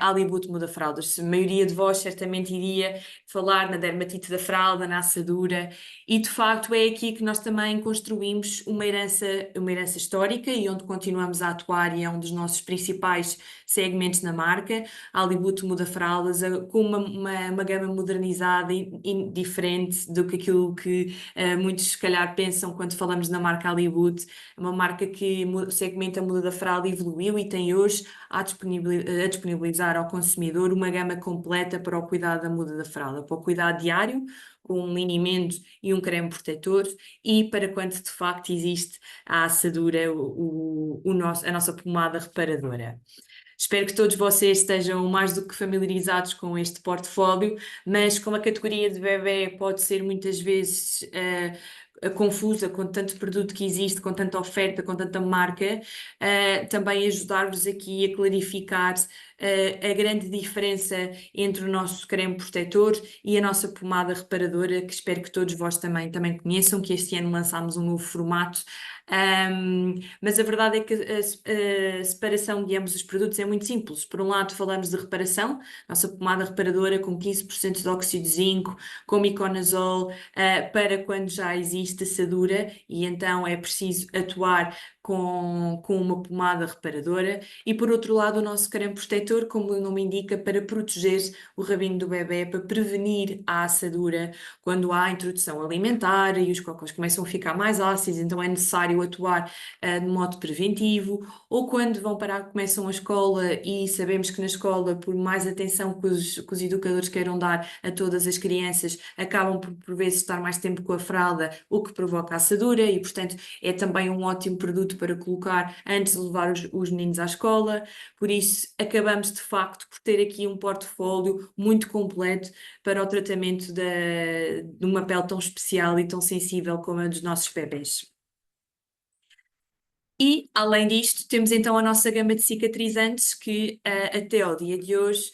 Hollywood muda fraldas. A maioria de vós certamente iria falar na dermatite da fralda, na assadura, e de facto é aqui que nós também construímos uma herança histórica e onde continuamos a atuar, e é um dos nossos principais segmentos na marca. Hollywood muda fraldas com uma gama modernizada e diferente do que aquilo que muitos se calhar pensam quando falamos na marca Hollywood. É uma marca que o segmento da muda da fralda evoluiu e tem hoje a disponibilizar ao consumidor uma gama completa para o cuidado da muda da fralda, para o cuidado diário, com um linimento e um creme protetor, e para quando de facto existe a assadura, a nossa pomada reparadora. Espero que todos vocês estejam mais do que familiarizados com este portfólio, mas como a categoria de bebê pode ser muitas vezes confusa, com tanto produto que existe, com tanta oferta, com tanta marca, também ajudar-vos aqui a clarificar a grande diferença entre o nosso creme protetor e a nossa pomada reparadora, que espero que todos vós também conheçam, que este ano lançámos um novo formato. Mas a verdade é que a separação de ambos os produtos é muito simples. Por um lado falamos de reparação, nossa pomada reparadora com 15% de óxido de zinco, com miconazol, para quando já existe assadura, e então é preciso atuar com uma pomada reparadora. E por outro lado o nosso creme protetor, como o nome indica, para proteger o rabinho do bebê, para prevenir a assadura quando há introdução alimentar e os cocós começam a ficar mais ácidos, então é necessário atuar de modo preventivo, ou quando começam a escola e sabemos que na escola, por mais atenção que os educadores queiram dar a todas as crianças, acabam por vezes estar mais tempo com a fralda, o que provoca assadura, e portanto é também um ótimo produto para colocar antes de levar os meninos à escola. Por isso acabamos de facto por ter aqui um portfólio muito completo para o tratamento de uma pele tão especial e tão sensível como a dos nossos bebés. E, além disto, temos então a nossa gama de cicatrizantes que até ao dia de hoje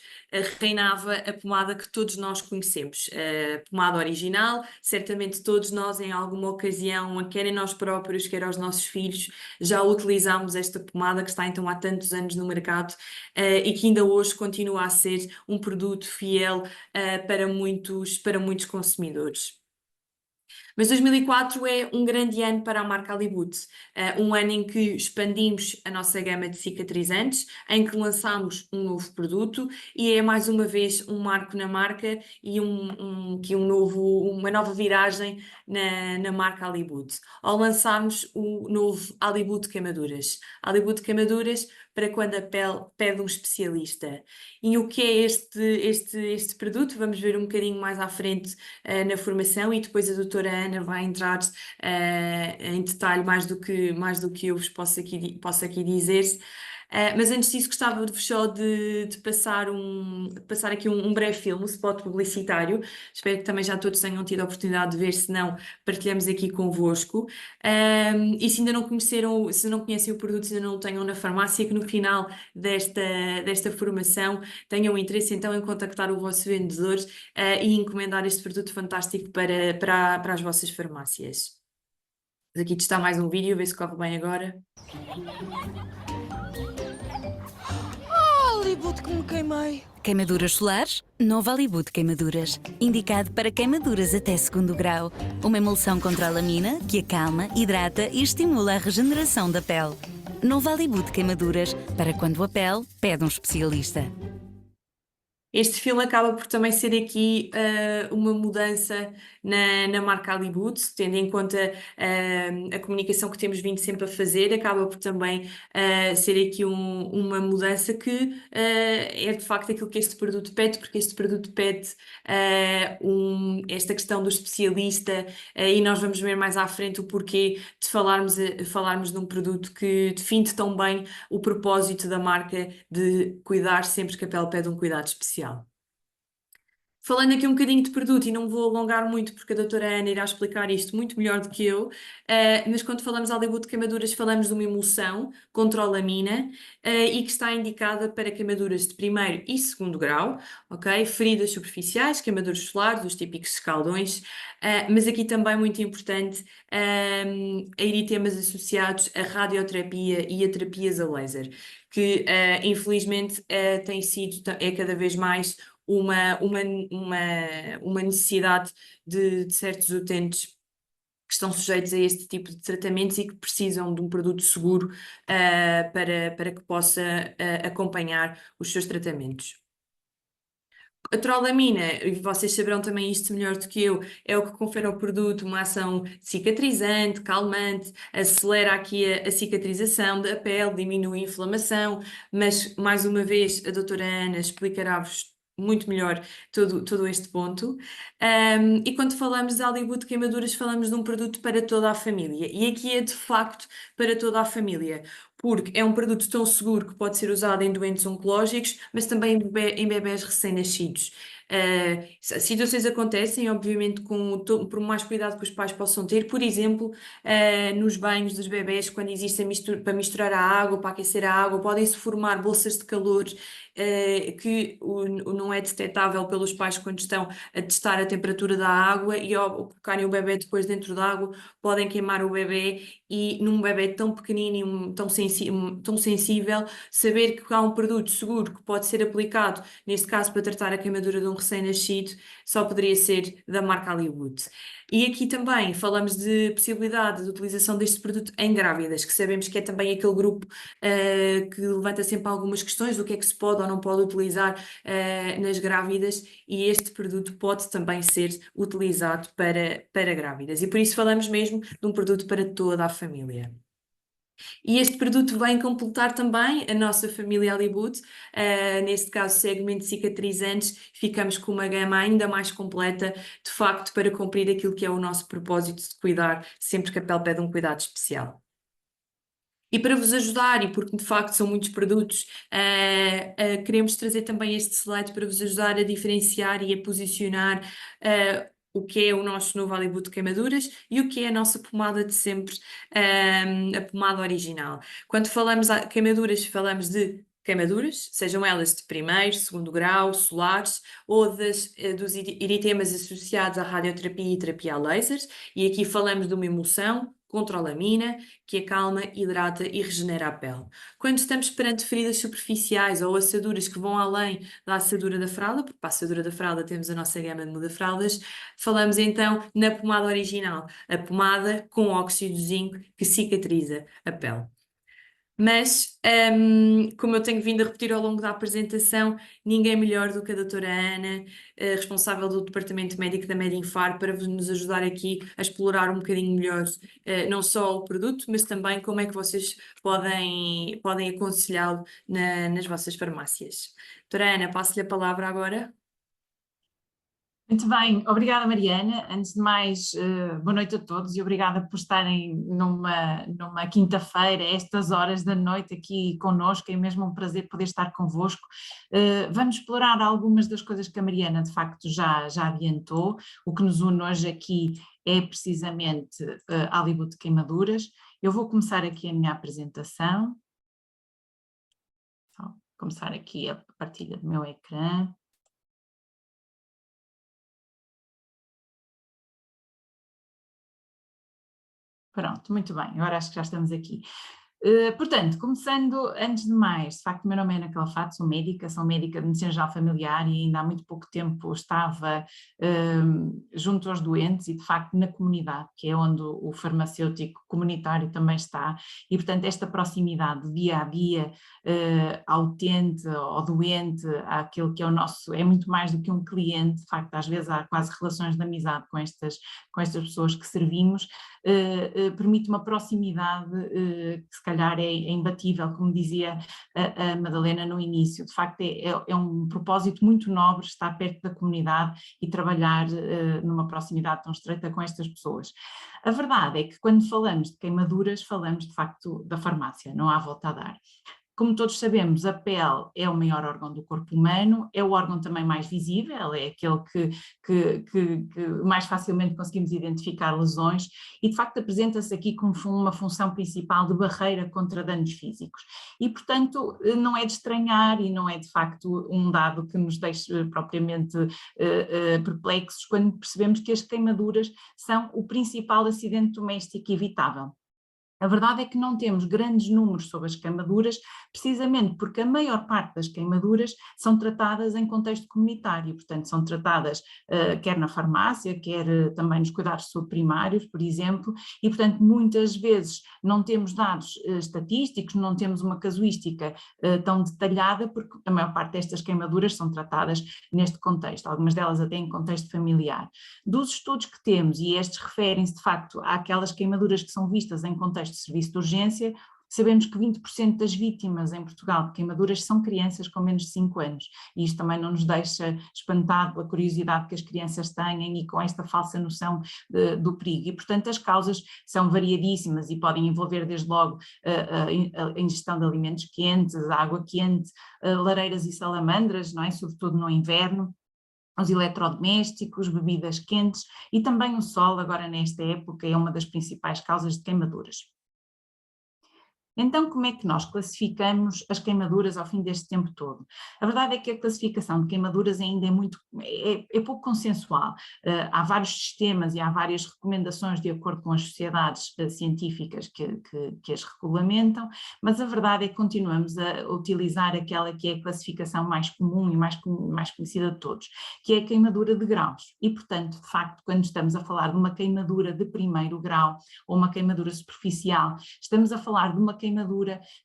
reinava a pomada que todos nós conhecemos. A pomada original, certamente todos nós em alguma ocasião, quer em nós próprios, quer aos nossos filhos, já utilizámos esta pomada que está então há tantos anos no mercado e que ainda hoje continua a ser um produto fiel para muitos consumidores. Mas 2004 é um grande ano para a marca Hollywood, um ano em que expandimos a nossa gama de cicatrizantes, em que lançámos um novo produto, e é mais uma vez um marco na marca e uma nova viragem na marca Hollywood, ao lançarmos o novo Hollywood Queimaduras. Hollywood Queimaduras para quando a pele pede um especialista. E o que é este produto? Vamos ver um bocadinho mais à frente na formação, e depois a doutora Ana vai entrar em detalhe mais do que eu vos posso aqui dizer. Mas antes disso gostava-vos só de passar aqui um breve filme, um spot publicitário. Espero que também já todos tenham tido a oportunidade de ver, se não, partilhamos aqui convosco. E se ainda não conheceram, se não conhecem o produto, se ainda não o tenham na farmácia, que no final desta formação tenham interesse então em contactar o vosso vendedor e encomendar este produto fantástico para as vossas farmácias. Aqui está mais um vídeo, a ver se corre bem agora. Hollywood que me queimei. Queimaduras solares? Novo Hollywood Queimaduras. Indicado para queimaduras até 2º grau. Uma emulsão contra a lamina que acalma, hidrata e estimula a regeneração da pele. Novo Hollywood Queimaduras para quando a pele pede um especialista. Este filme acaba por também ser aqui uma mudança na marca Hollywood, tendo em conta a comunicação que temos vindo sempre a fazer, acaba por também ser aqui uma mudança que é de facto aquilo que este produto pede, porque este produto pede esta questão do especialista, e nós vamos ver mais à frente o porquê de falarmos de um produto que define tão bem o propósito da marca de cuidar sempre que a pele pede um cuidado especial. Falando aqui um bocadinho de produto, e não me vou alongar muito porque a doutora Ana irá explicar isto muito melhor do que eu, mas quando falamos de Hollywood de queimaduras, falamos de uma emulsão contra a lamina e que está indicada para queimaduras de primeiro e segundo grau, ok? Feridas superficiais, queimaduras solares, os típicos escaldões, mas aqui também muito importante, a eritemas associados à radioterapia e a terapias a laser, que infelizmente é cada vez mais uma necessidade de certos utentes que estão sujeitos a este tipo de tratamentos e que precisam de um produto seguro para que possa acompanhar os seus tratamentos. A trolamina, e vocês saberão também isto melhor do que eu, é o que confere ao produto uma ação cicatrizante, calmante, acelera aqui a cicatrização da pele, diminui a inflamação, mas mais uma vez a doutora Ana explicará-vos muito melhor todo este ponto. E quando falamos de Hollywood de queimaduras, falamos de um produto para toda a família. E aqui é de facto para toda a família, porque é um produto tão seguro que pode ser usado em doentes oncológicos, mas também em bebés recém-nascidos. Situações acontecem, obviamente, por mais cuidado que os pais possam ter, por exemplo, nos banhos dos bebés, quando existe para misturar a água, para aquecer a água, podem-se formar bolsas de calor que não é detectável pelos pais quando estão a testar a temperatura da água, e ao colocarem o bebê depois dentro da água, podem queimar o bebê, e num bebê tão pequenino e tão sensível, saber que há um produto seguro que pode ser aplicado, neste caso para tratar a queimadura de um recém-nascido, só poderia ser da marca Hollywood. E aqui também falamos de possibilidade de utilização deste produto em grávidas, que sabemos que é também aquele grupo que levanta sempre algumas questões do que é que se pode ou não pode utilizar nas grávidas, e este produto pode também ser utilizado para grávidas. E por isso falamos mesmo de um produto para toda a família. E este produto vem completar também a nossa família Hollywood, neste caso segmento cicatrizantes, ficamos com uma gama ainda mais completa, de facto, para cumprir aquilo que é o nosso propósito de cuidar sempre que a pele pede um cuidado especial. E para vos ajudar, e porque de facto são muitos produtos, queremos trazer também este slide para vos ajudar a diferenciar e a posicionar o que é o nosso novo Hollywood de queimaduras e o que é a nossa pomada de sempre, a pomada original. Quando falamos de queimaduras, falamos de queimaduras, sejam elas de primeiro, segundo grau, solares, ou dos eritemas associados à radioterapia e terapia a lasers, e aqui falamos de uma emulsão contra a lamina, que acalma, hidrata e regenera a pele. Quando estamos perante feridas superficiais ou assaduras que vão além da assadura da fralda, porque para a assadura da fralda temos a nossa gama de muda-fraldas, falamos então na pomada original, a pomada com óxido de zinco que cicatriza a pele. Mas, como eu tenho vindo a repetir ao longo da apresentação, ninguém melhor do que a doutora Ana, responsável do Departamento Médico da Medinfar, para nos ajudar aqui a explorar um bocadinho melhor não só o produto, mas também como é que vocês podem aconselhá-lo nas vossas farmácias. Doutora Ana, passo-lhe a palavra agora. Muito bem, obrigada Mariana. Antes de mais, boa noite a todos e obrigada por estarem numa quinta-feira, a estas horas da noite aqui connosco, é mesmo um prazer poder estar convosco. Vamos explorar algumas das coisas que a Mariana de facto já adiantou. O que nos une hoje aqui é precisamente Hollywood de queimaduras. Eu vou começar aqui a minha apresentação. Vou começar aqui a partilha do meu ecrã. Pronto, muito bem, agora acho que já estamos aqui. Portanto, começando, antes de mais, de facto o meu nome é Ana Calafato, sou médica de medicina geral familiar e ainda há muito pouco tempo estava junto aos doentes e de facto na comunidade, que é onde o farmacêutico comunitário também está, e portanto esta proximidade dia a dia ao utente, ao doente, àquele que é o nosso, é muito mais do que um cliente, de facto às vezes há quase relações de amizade com estas pessoas que servimos, permite uma proximidade que se calhar é imbatível, como dizia a Madalena no início. De facto é um propósito muito nobre estar perto da comunidade e trabalhar numa proximidade tão estreita com estas pessoas. A verdade é que quando falamos de queimaduras, falamos de facto da farmácia, não há volta a dar. Como todos sabemos, a pele é o maior órgão do corpo humano, é o órgão também mais visível, é aquele que mais facilmente conseguimos identificar lesões e de facto apresenta-se aqui como uma função principal de barreira contra danos físicos. E portanto não é de estranhar e não é de facto um dado que nos deixe propriamente perplexos quando percebemos que as queimaduras são o principal acidente doméstico evitável. A verdade é que não temos grandes números sobre as queimaduras, precisamente porque a maior parte das queimaduras são tratadas em contexto comunitário, portanto são tratadas quer na farmácia, quer também nos cuidados de saúde primários, por exemplo, e portanto muitas vezes não temos dados estatísticos, não temos uma casuística tão detalhada, porque a maior parte destas queimaduras são tratadas neste contexto, algumas delas até em contexto familiar. Dos estudos que temos, e estes referem-se de facto àquelas queimaduras que são vistas em contexto de serviço de urgência, sabemos que 20% das vítimas em Portugal de queimaduras são crianças com menos de 5 anos e isto também não nos deixa espantado pela curiosidade que as crianças têm e com esta falsa noção do perigo e portanto as causas são variadíssimas e podem envolver desde logo a ingestão de alimentos quentes, água quente, lareiras e salamandras, não é? Sobretudo no inverno, os eletrodomésticos, bebidas quentes e também o sol agora nesta época é uma das principais causas de queimaduras. Então, como é que nós classificamos as queimaduras ao fim deste tempo todo? A verdade é que a classificação de queimaduras ainda é pouco consensual. Há vários sistemas e há várias recomendações de acordo com as sociedades científicas que as regulamentam, mas a verdade é que continuamos a utilizar aquela que é a classificação mais comum e mais conhecida de todos, que é a queimadura de graus. E, portanto, de facto, quando estamos a falar de uma queimadura de primeiro grau ou uma queimadura superficial, estamos a falar de uma queimadura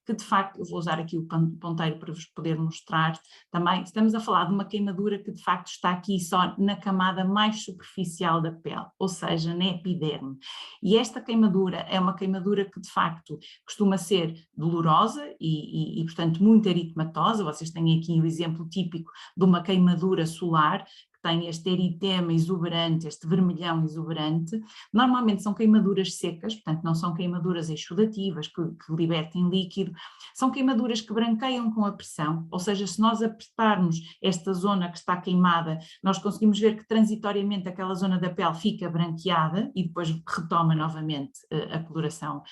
que de facto, eu vou usar aqui o ponteiro para vos poder mostrar também, estamos a falar de uma queimadura que de facto está aqui só na camada mais superficial da pele, ou seja, na epiderme. E esta queimadura é uma queimadura que de facto costuma ser dolorosa e portanto muito eritematosa, vocês têm aqui o exemplo típico de uma queimadura solar, tem este eritema exuberante, este vermelhão exuberante, normalmente são queimaduras secas, portanto não são queimaduras exudativas que libertem líquido, são queimaduras que branqueiam com a pressão, ou seja, se nós apertarmos esta zona que está queimada, nós conseguimos ver que transitoriamente aquela zona da pele fica branqueada e depois retoma novamente a coloração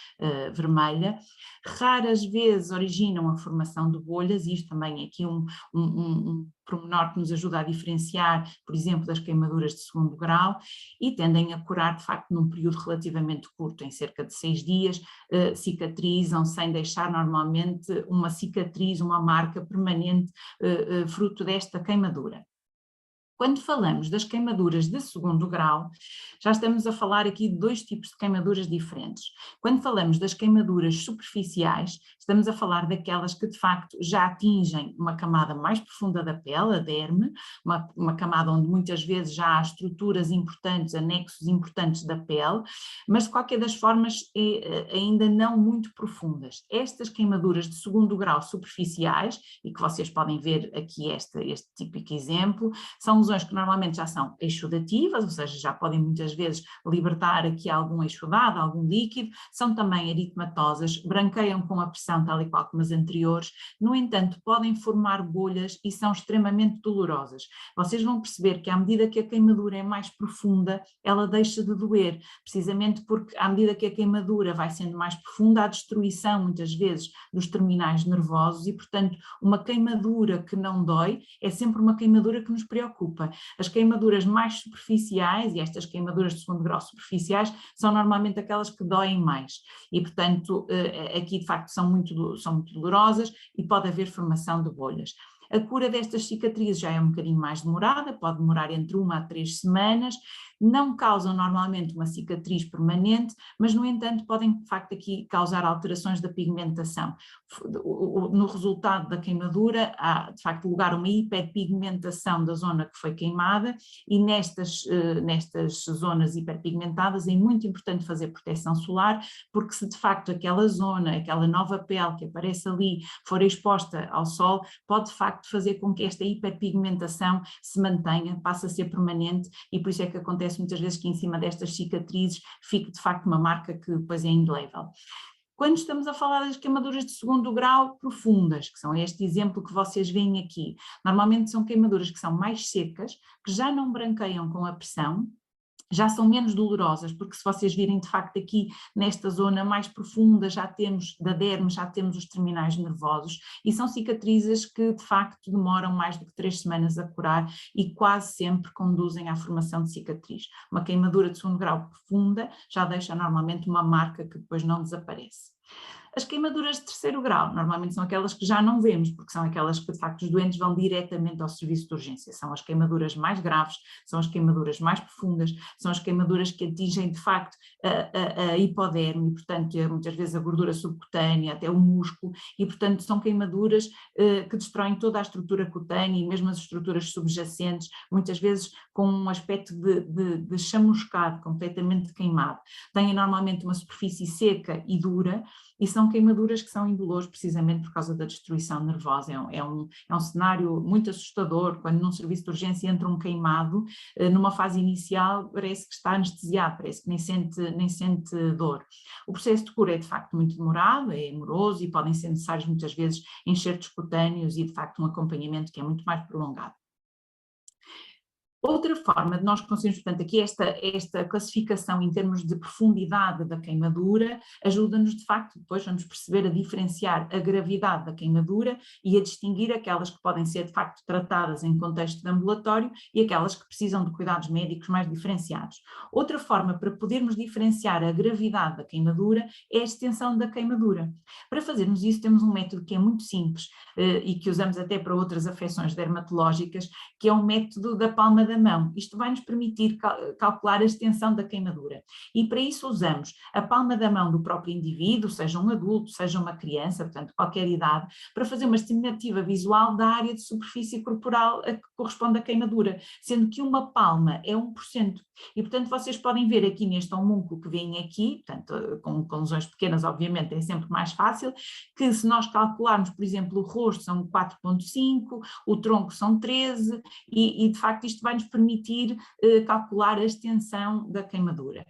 vermelha. Raras vezes originam a formação de bolhas, e isto também é aqui um pormenor que nos ajuda a diferenciar, por exemplo, das queimaduras de segundo grau, e tendem a curar de facto num período relativamente curto, em cerca de 6 dias, cicatrizam sem deixar normalmente uma cicatriz, uma marca permanente fruto desta queimadura. Quando falamos das queimaduras de segundo grau, já estamos a falar aqui de 2 tipos de queimaduras diferentes. Quando falamos das queimaduras superficiais, estamos a falar daquelas que de facto já atingem uma camada mais profunda da pele, a derme, uma camada onde muitas vezes já há estruturas importantes, anexos importantes da pele, mas de qualquer das formas ainda não muito profundas. Estas queimaduras de segundo grau superficiais, e que vocês podem ver aqui este típico exemplo, são lesões que normalmente já são exudativas, ou seja, já podem muitas vezes libertar aqui algum exudado, algum líquido, são também eritematosas, branqueiam com a pressão tal e qual como as anteriores, no entanto podem formar bolhas e são extremamente dolorosas. Vocês vão perceber que à medida que a queimadura é mais profunda, ela deixa de doer, precisamente porque à medida que a queimadura vai sendo mais profunda, há destruição muitas vezes dos terminais nervosos e portanto uma queimadura que não dói é sempre uma queimadura que nos preocupa. preocupa. As queimaduras mais superficiais, e estas queimaduras de segundo grau superficiais, são normalmente aquelas que doem mais e, portanto, aqui de facto são muito dolorosas e pode haver formação de bolhas. A cura destas cicatrizes já é um bocadinho mais demorada, pode demorar entre 1 a 3 semanas, não causam normalmente uma cicatriz permanente, mas no entanto podem de facto aqui causar alterações da pigmentação. No resultado da queimadura há de facto lugar a uma hiperpigmentação da zona que foi queimada e nestas zonas hiperpigmentadas é muito importante fazer proteção solar, porque se de facto aquela zona, aquela nova pele que aparece ali for exposta ao sol, pode de facto fazer com que esta hiperpigmentação se mantenha, passe a ser permanente e por isso é que acontece muitas vezes que em cima destas cicatrizes fique de facto uma marca que depois é indelével. Quando estamos a falar das queimaduras de segundo grau profundas, que são este exemplo que vocês veem aqui, normalmente são queimaduras que são mais secas, que já não branqueiam com a pressão, já são menos dolorosas, porque se vocês virem de facto aqui nesta zona mais profunda já temos da derme, já temos os terminais nervosos e são cicatrizes que de facto demoram mais do que 3 semanas a curar e quase sempre conduzem à formação de cicatriz. Uma queimadura de segundo grau profunda já deixa normalmente uma marca que depois não desaparece. As queimaduras de terceiro grau normalmente são aquelas que já não vemos, porque são aquelas que de facto os doentes vão diretamente ao serviço de urgência, são as queimaduras mais graves, são as queimaduras mais profundas, são as queimaduras que atingem de facto a hipoderme, e, portanto muitas vezes a gordura subcutânea, até o músculo, e portanto são queimaduras que destroem toda a estrutura cutânea e mesmo as estruturas subjacentes, muitas vezes com um aspecto de chamuscado, completamente queimado. Têm normalmente uma superfície seca e dura, e são queimaduras que são indolores precisamente por causa da destruição nervosa. É um cenário muito assustador quando num serviço de urgência entra um queimado, numa fase inicial parece que está anestesiado, parece que nem sente dor. O processo de cura é de facto muito demorado, é moroso e podem ser necessários muitas vezes enxertos cutâneos e de facto um acompanhamento que é muito mais prolongado. Outra forma de nós conseguirmos, portanto, aqui esta classificação em termos de profundidade da queimadura ajuda-nos de facto, depois vamos perceber a diferenciar a gravidade da queimadura e a distinguir aquelas que podem ser de facto tratadas em contexto de ambulatório e aquelas que precisam de cuidados médicos mais diferenciados. Outra forma para podermos diferenciar a gravidade da queimadura é a extensão da queimadura. Para fazermos isso temos um método que é muito simples e que usamos até para outras afecções dermatológicas, que é um método da palma da mão. Isto vai nos permitir calcular a extensão da queimadura e para isso usamos a palma da mão do próprio indivíduo, seja um adulto, seja uma criança, portanto qualquer idade, para fazer uma estimativa visual da área de superfície corporal a que corresponde a queimadura, sendo que uma palma é 1%. E portanto vocês podem ver aqui neste homúnculo que vem aqui, portanto com lesões pequenas obviamente é sempre mais fácil, que se nós calcularmos por exemplo o rosto são 4,5, o tronco são 13 e de facto isto vai nos permitir calcular a extensão da queimadura.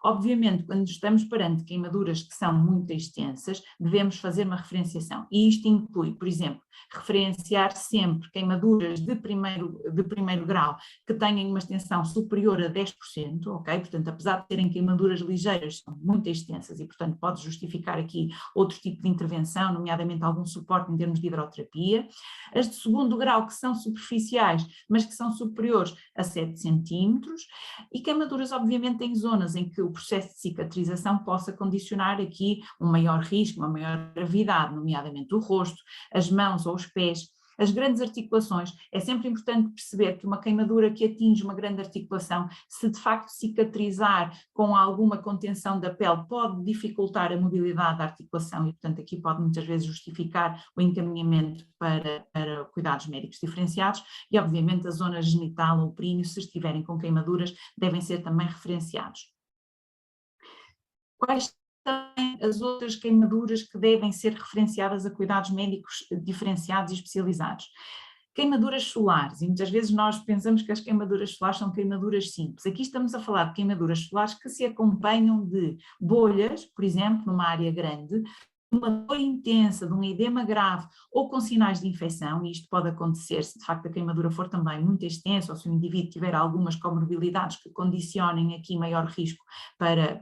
Obviamente, quando estamos perante queimaduras que são muito extensas, devemos fazer uma referenciação e isto inclui, por exemplo, referenciar sempre queimaduras de primeiro grau que tenham uma extensão superior a 10%, ok? Portanto, apesar de terem queimaduras ligeiras, são muito extensas e, portanto, pode justificar aqui outro tipo de intervenção, nomeadamente algum suporte em termos de hidroterapia. As de segundo grau que são superficiais, mas que são superiores a 7 centímetros e queimaduras, obviamente, em zonas em que o processo de cicatrização possa condicionar aqui um maior risco, uma maior gravidade, nomeadamente o rosto, as mãos ou os pés. As grandes articulações, é sempre importante perceber que uma queimadura que atinge uma grande articulação, se de facto cicatrizar com alguma contenção da pele, pode dificultar a mobilidade da articulação e, portanto, aqui pode muitas vezes justificar o encaminhamento para cuidados médicos diferenciados e, obviamente, a zona genital ou períneo, se estiverem com queimaduras, devem ser também referenciados. Quais as outras queimaduras que devem ser referenciadas a cuidados médicos diferenciados e especializados? Queimaduras solares, e muitas vezes nós pensamos que as queimaduras solares são queimaduras simples. Aqui estamos a falar de queimaduras solares que se acompanham de bolhas, por exemplo, numa área grande, uma dor intensa, de um edema grave ou com sinais de infecção, e isto pode acontecer se de facto a queimadura for também muito extensa ou se o indivíduo tiver algumas comorbilidades que condicionem aqui maior risco para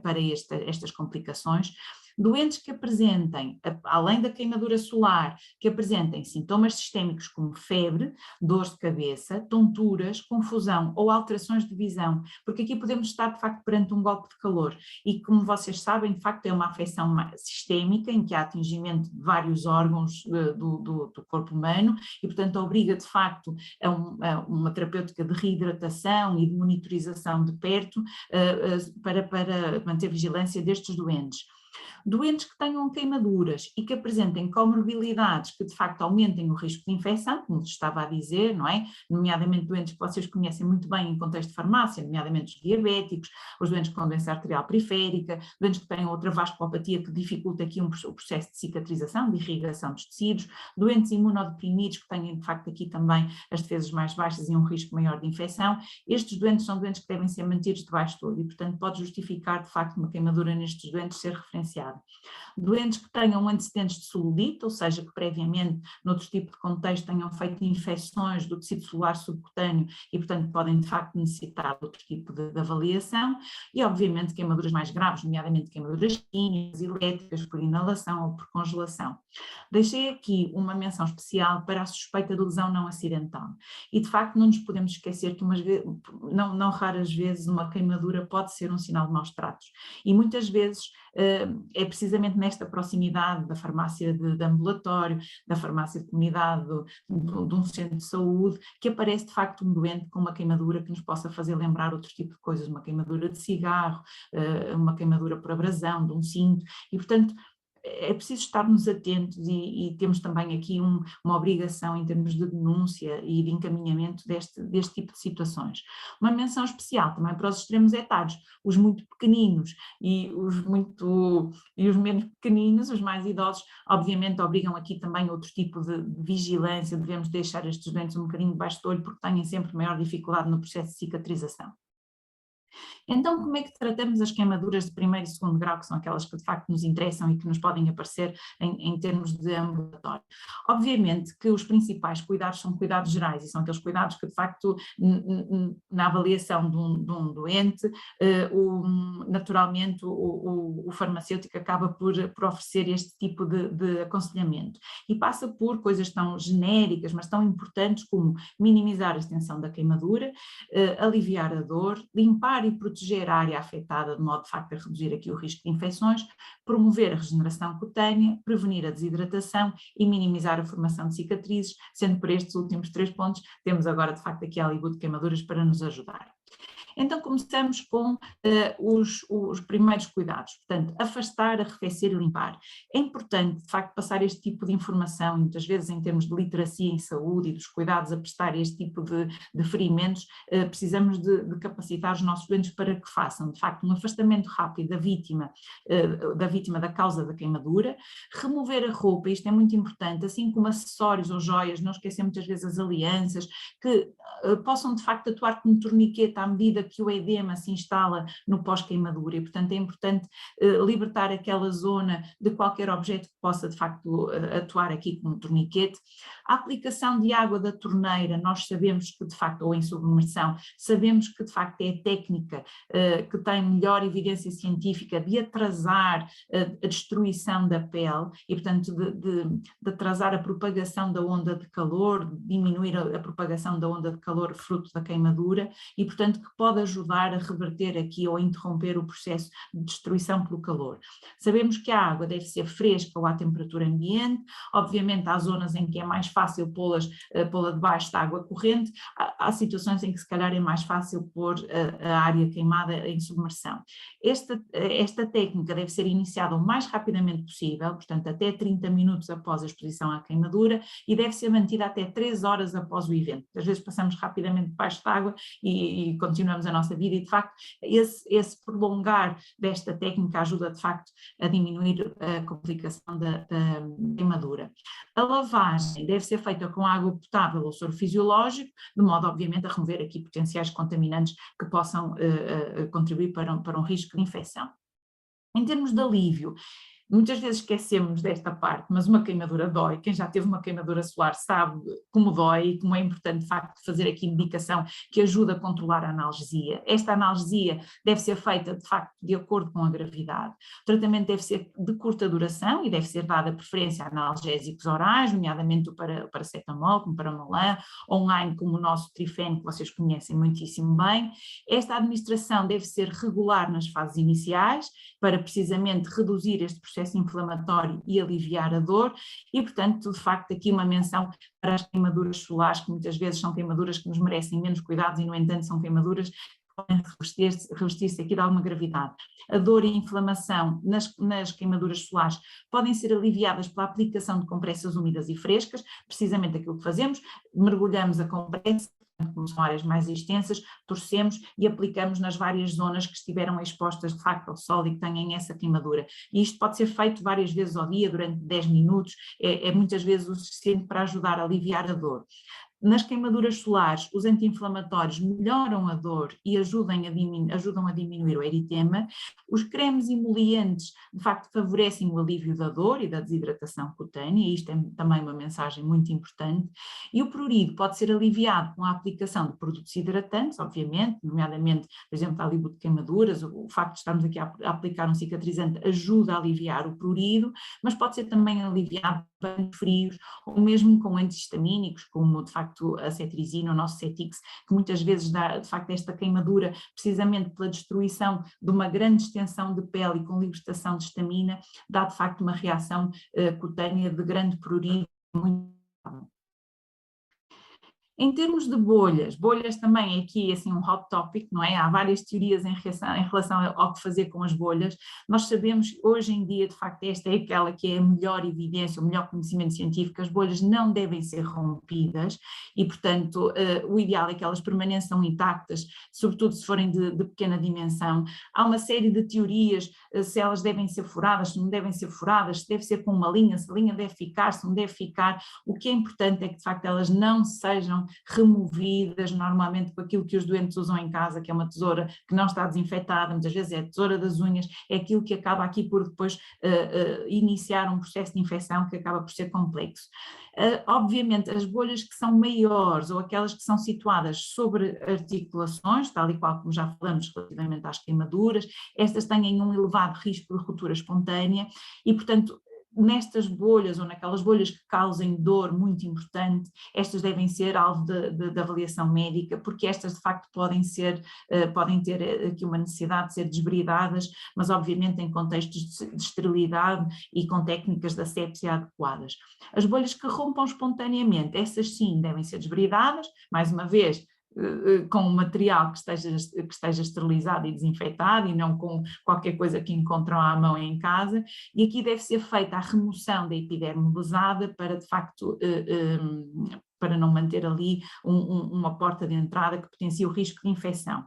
estas complicações. Doentes que apresentem, além da queimadura solar, que apresentem sintomas sistémicos como febre, dores de cabeça, tonturas, confusão ou alterações de visão, porque aqui podemos estar de facto perante um golpe de calor e, como vocês sabem, de facto é uma afecção sistémica em que há atingimento de vários órgãos do corpo humano e, portanto, obriga de facto a uma terapêutica de reidratação e de monitorização de perto para manter vigilância destes doentes. Doentes que tenham queimaduras e que apresentem comorbilidades que de facto aumentem o risco de infecção, como vos estava a dizer, não é? Nomeadamente doentes que vocês conhecem muito bem em contexto de farmácia, nomeadamente os diabéticos, os doentes com doença arterial periférica, doentes que têm outra vasculopatia que dificulta aqui o processo de cicatrização, de irrigação dos tecidos, doentes imunodeprimidos que têm de facto aqui também as defesas mais baixas e um risco maior de infecção. Estes doentes são doentes que devem ser mantidos debaixo de olho e, portanto, pode justificar de facto uma queimadura nestes doentes ser referenciada. Doentes que tenham antecedentes de celulite, ou seja, que previamente, noutro tipo de contexto, tenham feito infecções do tecido celular subcutâneo e, portanto, podem de facto necessitar de outro tipo de avaliação, e obviamente queimaduras mais graves, nomeadamente queimaduras químicas, elétricas, por inalação ou por congelação. Deixei aqui uma menção especial para a suspeita de lesão não acidental, e de facto não nos podemos esquecer que não raras vezes uma queimadura pode ser um sinal de maus tratos, e muitas vezes é precisamente nesta proximidade da farmácia de ambulatório, da farmácia de comunidade, de um centro de saúde, que aparece de facto um doente com uma queimadura que nos possa fazer lembrar outro tipo de coisas, uma queimadura de cigarro, uma queimadura por abrasão, de um cinto, e portanto é preciso estarmos atentos e temos também aqui uma obrigação em termos de denúncia e de encaminhamento deste tipo de situações. Uma menção especial também para os extremos etários, os muito pequeninos e os menos pequeninos, os mais idosos, obviamente obrigam aqui também outro tipo de vigilância, devemos deixar estes doentes um bocadinho debaixo do olho porque têm sempre maior dificuldade no processo de cicatrização. Então, como é que tratamos as queimaduras de primeiro e segundo grau, que são aquelas que de facto nos interessam e que nos podem aparecer em termos de ambulatório? Obviamente que os principais cuidados são cuidados gerais e são aqueles cuidados que de facto na avaliação de um doente, naturalmente o farmacêutico acaba por oferecer este tipo de aconselhamento e passa por coisas tão genéricas, mas tão importantes como minimizar a extensão da queimadura, aliviar a dor, limpar e proteger a área afetada de modo de facto a reduzir aqui o risco de infecções, promover a regeneração cutânea, prevenir a desidratação e minimizar a formação de cicatrizes, sendo por estes últimos 3 pontos temos agora de facto aqui a Hollywood de queimaduras para nos ajudar. Então começamos com os primeiros cuidados, portanto, afastar, arrefecer e limpar. É importante, de facto, passar este tipo de informação, muitas vezes em termos de literacia em saúde e dos cuidados a prestar a este tipo de ferimentos, precisamos de capacitar os nossos doentes para que façam, de facto, um afastamento rápido da vítima da causa da queimadura, remover a roupa, isto é muito importante, assim como acessórios ou joias, não esquecer muitas vezes as alianças, que possam de facto atuar como torniquete à medida que o edema se instala no pós-queimadura e, portanto, é importante libertar aquela zona de qualquer objeto que possa, de facto, atuar aqui como torniquete. A aplicação de água da torneira, nós sabemos que, de facto, ou em submersão, sabemos que, de facto, é a técnica que tem melhor evidência científica de atrasar a destruição da pele e, portanto, de atrasar a propagação da onda de calor, de diminuir a propagação da onda de calor fruto da queimadura e, portanto, que pode ajudar a reverter aqui ou a interromper o processo de destruição pelo calor. Sabemos que a água deve ser fresca ou à temperatura ambiente, obviamente há zonas em que é mais fácil pô-la debaixo da água corrente, há situações em que se calhar é mais fácil pôr a área queimada em submersão. Esta técnica deve ser iniciada o mais rapidamente possível, portanto até 30 minutos após a exposição à queimadura e deve ser mantida até 3 horas após o evento. Às vezes passamos rapidamente debaixo da água e continuamos a nossa vida e de facto esse prolongar desta técnica ajuda de facto a diminuir a complicação da queimadura. A lavagem deve ser feita com água potável ou soro fisiológico, de modo obviamente a remover aqui potenciais contaminantes que possam contribuir para um risco de infecção. Em termos de alívio, Muitas vezes esquecemos desta parte, mas uma queimadura dói. Quem já teve uma queimadura solar sabe como dói e como é importante, de facto, fazer aqui medicação que ajuda a controlar a analgesia. Esta analgesia deve ser feita, de facto, de acordo com a gravidade. O tratamento deve ser de curta duração e deve ser dada preferência a analgésicos orais, nomeadamente o paracetamol, como o Paramolan, online, como o nosso Trifene, que vocês conhecem muitíssimo bem. Esta administração deve ser regular nas fases iniciais, para precisamente reduzir este processo inflamatório e aliviar a dor, e portanto, de facto, aqui uma menção para as queimaduras solares, que muitas vezes são queimaduras que nos merecem menos cuidados e, no entanto, são queimaduras que podem revestir-se aqui de alguma gravidade. A dor e a inflamação nas queimaduras solares podem ser aliviadas pela aplicação de compressas úmidas e frescas, precisamente aquilo que fazemos, mergulhamos a compressa, como são áreas mais extensas, torcemos e aplicamos nas várias zonas que estiveram expostas de facto ao sol e que têm essa queimadura. E isto pode ser feito várias vezes ao dia, durante 10 minutos, é muitas vezes o suficiente para ajudar a aliviar a dor. Nas queimaduras solares, os anti-inflamatórios melhoram a dor e ajudam a diminuir o eritema. Os cremes emolientes, de facto, favorecem o alívio da dor e da desidratação cutânea, e isto é também uma mensagem muito importante. E o prurido pode ser aliviado com a aplicação de produtos hidratantes, obviamente, nomeadamente, por exemplo, a alívio de queimaduras. O facto de estarmos aqui a aplicar um cicatrizante ajuda a aliviar o prurido, mas pode ser também aliviado com banhos frios, ou mesmo com antihistamínicos, como de facto a cetirizina, o nosso Cetix, que muitas vezes dá de facto esta queimadura precisamente pela destruição de uma grande extensão de pele e com libertação de histamina, dá de facto uma reação cutânea de grande prurido muito. Em termos de bolhas também é aqui assim um hot topic, não é? Há várias teorias em relação ao que fazer com as bolhas. Nós sabemos que hoje em dia, de facto, esta é aquela que é a melhor evidência, o melhor conhecimento científico, as bolhas não devem ser rompidas e, portanto, o ideal é que elas permaneçam intactas, sobretudo se forem de pequena dimensão. Há uma série de teorias, se elas devem ser furadas, se não devem ser furadas, se deve ser com uma linha, se a linha deve ficar, se não deve ficar. O que é importante é que, de facto, elas não sejam removidas normalmente com aquilo que os doentes usam em casa, que é uma tesoura que não está desinfetada, muitas vezes é a tesoura das unhas, é aquilo que acaba aqui por depois iniciar um processo de infecção que acaba por ser complexo. Obviamente as bolhas que são maiores ou aquelas que são situadas sobre articulações, tal e qual como já falamos relativamente às queimaduras, estas têm um elevado risco de ruptura espontânea e, portanto, nestas bolhas ou naquelas bolhas que causem dor muito importante, estas devem ser alvo de avaliação médica, porque estas de facto podem ter aqui uma necessidade de ser desbridadas, mas obviamente em contextos de esterilidade e com técnicas de asepsia adequadas. As bolhas que rompam espontaneamente, essas sim devem ser desbridadas, mais uma vez, com um material que esteja esterilizado e desinfetado e não com qualquer coisa que encontram à mão em casa, e aqui deve ser feita a remoção da epiderme lesada para de facto para não manter ali uma porta de entrada que potencia o risco de infecção.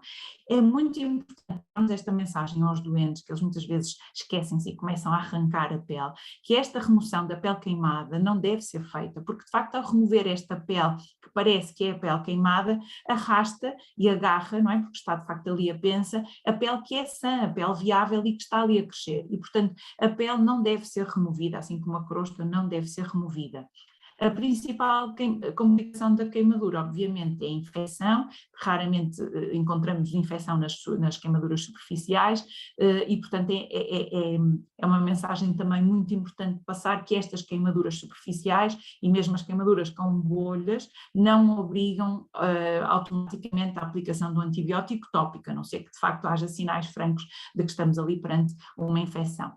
É muito importante darmos esta mensagem aos doentes, que eles muitas vezes esquecem-se e começam a arrancar a pele, que esta remoção da pele queimada não deve ser feita, porque de facto ao remover esta pele, que parece que é a pele queimada, arrasta e agarra, não é? Porque está de facto ali a pele que é sã, a pele viável e que está ali a crescer, e portanto a pele não deve ser removida, assim como a crosta não deve ser removida. A principal complicação da queimadura, obviamente, é a infecção. Raramente encontramos infecção nas queimaduras superficiais e, portanto, é uma mensagem também muito importante passar que estas queimaduras superficiais e mesmo as queimaduras com bolhas não obrigam automaticamente a aplicação do antibiótico tópico, a não ser que, de facto, haja sinais francos de que estamos ali perante uma infecção.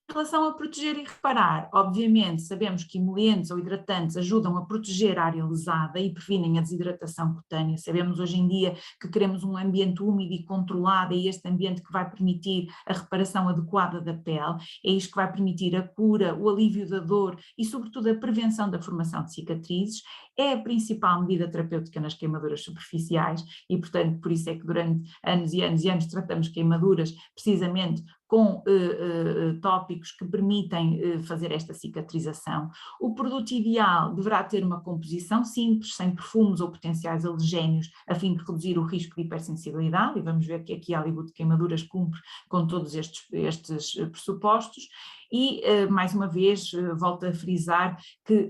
Em relação a proteger e reparar, obviamente sabemos que emolientes ou hidratantes ajudam a proteger a área lesada e previnem a desidratação cutânea. Sabemos hoje em dia que queremos um ambiente úmido e controlado, é este ambiente que vai permitir a reparação adequada da pele, é isto que vai permitir a cura, o alívio da dor e sobretudo a prevenção da formação de cicatrizes. É a principal medida terapêutica nas queimaduras superficiais e, portanto, por isso é que durante anos e anos e anos tratamos queimaduras precisamente com tópicos que permitem fazer esta cicatrização. O produto ideal deverá ter uma composição simples, sem perfumes ou potenciais alergénios, a fim de reduzir o risco de hipersensibilidade, e vamos ver que aqui a Hollywood Queimaduras cumpre com todos estes pressupostos. E, mais uma vez, volto a frisar que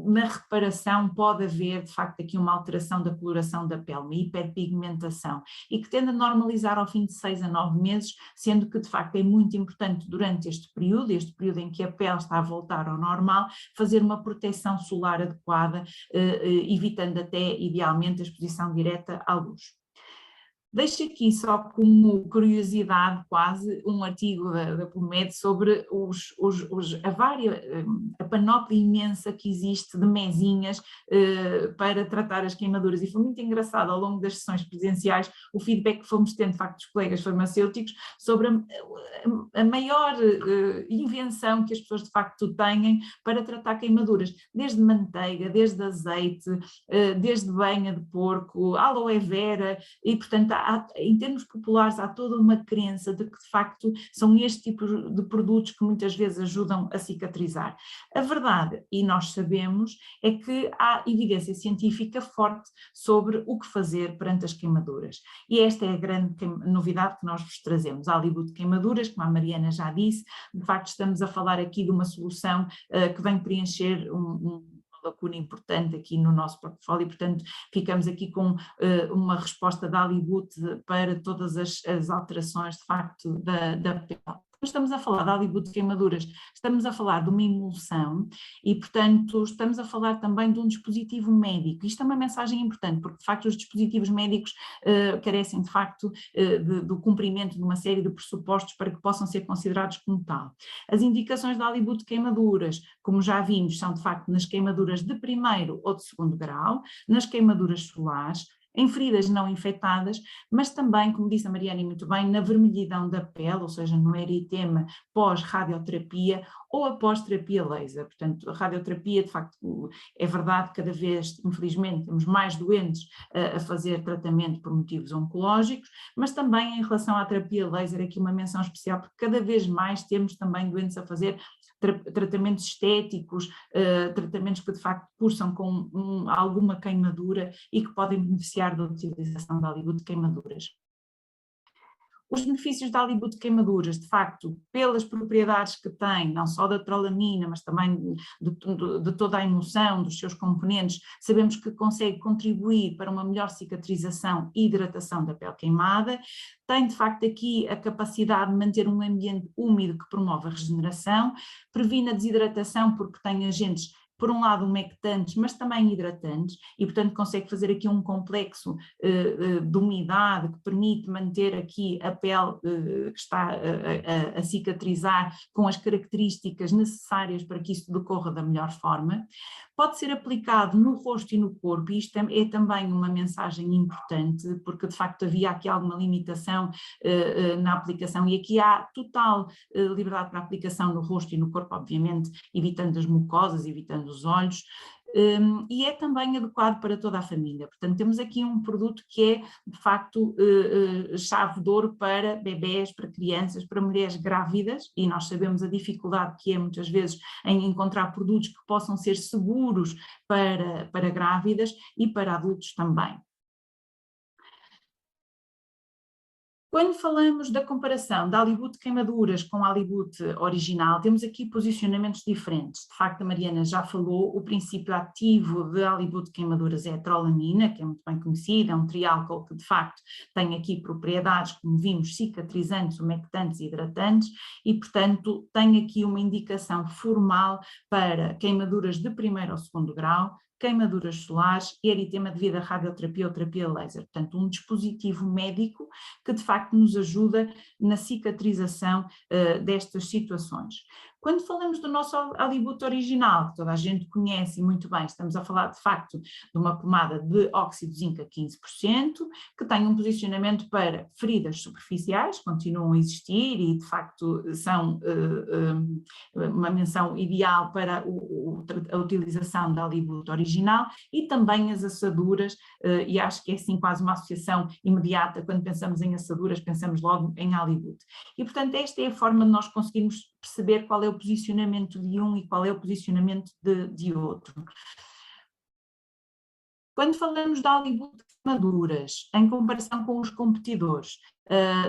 na reparação pode haver, de facto, aqui uma alteração da coloração da pele, uma hiperpigmentação, e que tende a normalizar ao fim de 6 a 9 meses, sendo que, de facto, é muito importante durante este período em que a pele está a voltar ao normal, fazer uma proteção solar adequada, evitando até, idealmente, a exposição direta à luz. Deixo aqui só como curiosidade quase um artigo da PubMed sobre a panóplia imensa que existe de mesinhas para tratar as queimaduras, e foi muito engraçado ao longo das sessões presenciais o feedback que fomos tendo de facto dos colegas farmacêuticos sobre a maior invenção que as pessoas de facto têm para tratar queimaduras, desde manteiga, desde azeite, desde banha de porco, aloe vera, e portanto em termos populares há toda uma crença de que de facto são este tipo de produtos que muitas vezes ajudam a cicatrizar. A verdade, e nós sabemos, é que há evidência científica forte sobre o que fazer perante as queimaduras, e esta é a grande novidade que nós vos trazemos. A Hollywood Queimaduras, como a Mariana já disse, de facto estamos a falar aqui de uma solução que vem preencher uma lacuna importante aqui no nosso portfólio, e portanto ficamos aqui com uma resposta da Hollywood para todas as alterações de facto da pele. Estamos a falar de Hollywood Queimaduras, estamos a falar de uma emulsão e, portanto, estamos a falar também de um dispositivo médico. Isto é uma mensagem importante, porque, de facto, os dispositivos médicos carecem, de facto, do cumprimento de uma série de pressupostos para que possam ser considerados como tal. As indicações da Hollywood Queimaduras, como já vimos, são, de facto, nas queimaduras de primeiro ou de segundo grau, nas queimaduras solares, em feridas não infectadas, mas também, como disse a Mariana muito bem, na vermelhidão da pele, ou seja, no eritema pós-radioterapia ou após terapia laser. Portanto, a radioterapia, de facto, é verdade, cada vez, infelizmente, temos mais doentes a fazer tratamento por motivos oncológicos, mas também em relação à terapia laser, aqui uma menção especial, porque cada vez mais temos também doentes a fazer tratamentos estéticos, tratamentos que de facto cursam com alguma queimadura e que podem beneficiar da utilização da Hollywood Queimaduras. Os benefícios da Hollywood Queimaduras, de facto, pelas propriedades que tem, não só da trolamina, mas também de toda a emulsão, dos seus componentes, sabemos que consegue contribuir para uma melhor cicatrização e hidratação da pele queimada. Tem, de facto, aqui a capacidade de manter um ambiente úmido que promove a regeneração, previne a desidratação porque tem agentes, por um lado, umectantes, mas também hidratantes, e portanto consegue fazer aqui um complexo de umidade que permite manter aqui a pele que está a cicatrizar com as características necessárias para que isso decorra da melhor forma. Pode ser aplicado no rosto e no corpo, e isto é também uma mensagem importante, porque de facto havia aqui alguma limitação na aplicação, e aqui há total liberdade para aplicação no rosto e no corpo, obviamente, evitando as mucosas, evitando os olhos, e é também adequado para toda a família. Portanto, temos aqui um produto que é, de facto, chave de ouro para bebés, para crianças, para mulheres grávidas, e nós sabemos a dificuldade que é muitas vezes em encontrar produtos que possam ser seguros para grávidas e para adultos também. Quando falamos da comparação da Hollywood Queimaduras com a Hollywood original, temos aqui posicionamentos diferentes. De facto, a Mariana já falou, o princípio ativo de Hollywood Queimaduras é a trolamina, que é muito bem conhecida, é um triálcool que de facto tem aqui propriedades, como vimos, cicatrizantes, umectantes e hidratantes, e portanto tem aqui uma indicação formal para queimaduras de primeiro ou segundo grau, queimaduras solares e eritema devido à radioterapia ou terapia laser. Portanto, um dispositivo médico que de facto nos ajuda na cicatrização destas situações. Quando falamos do nosso Alibut original, que toda a gente conhece muito bem, estamos a falar de facto de uma pomada de óxido de zinco a 15%, que tem um posicionamento para feridas superficiais, continuam a existir e de facto são uma menção ideal para a utilização da Alibut original, e também as assaduras, e acho que é assim quase uma associação imediata, quando pensamos em assaduras pensamos logo em Alibut. E portanto esta é a forma de nós conseguirmos perceber qual é o posicionamento de um e qual é o posicionamento de outro. Quando falamos de Alibut de queimaduras, em comparação com os competidores,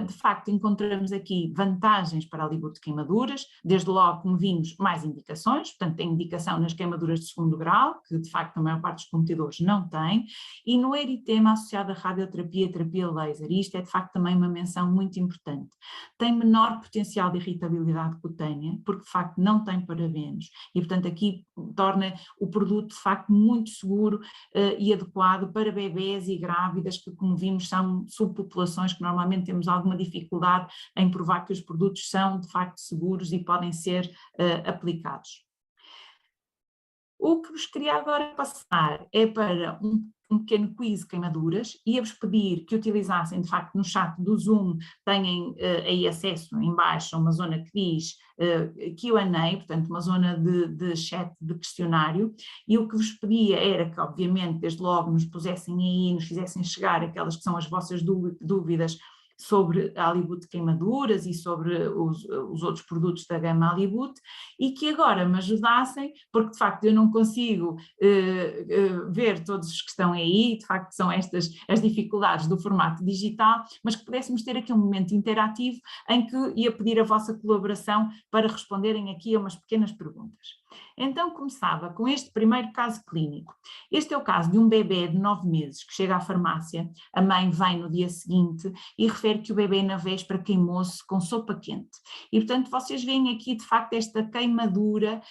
de facto encontramos aqui vantagens para Alibut de queimaduras, desde logo, como vimos, mais indicações, portanto tem indicação nas queimaduras de segundo grau, que de facto a maior parte dos competidores não tem, e no eritema associado à radioterapia e terapia laser, e isto é de facto também uma menção muito importante. Tem menor potencial de irritabilidade cutânea, porque de facto não tem parabenos, e portanto aqui torna o produto de facto muito seguro e adequado para bebés e grávidas, que como vimos são subpopulações que normalmente temos alguma dificuldade em provar que os produtos são de facto seguros e podem ser aplicados. O que vos queria agora passar é para um pequeno quiz de queimaduras, ia-vos pedir que utilizassem de facto no chat do Zoom, têm aí acesso em baixo a uma zona que diz Q&A, portanto uma zona de chat de questionário, e o que vos pedia era que obviamente desde logo nos pusessem aí, nos fizessem chegar aquelas que são as vossas dúvidas sobre a Alibut de queimaduras e sobre os outros produtos da gama Alibut, e que agora me ajudassem, porque de facto eu não consigo ver todos os que estão aí, de facto são estas as dificuldades do formato digital, mas que pudéssemos ter aqui um momento interativo em que ia pedir a vossa colaboração para responderem aqui a umas pequenas perguntas. Então começava com este primeiro caso clínico. Este é o caso de um bebê de 9 meses que chega à farmácia, a mãe vem no dia seguinte e refere que o bebê na véspera queimou-se com sopa quente. E portanto vocês veem aqui de facto esta queimadura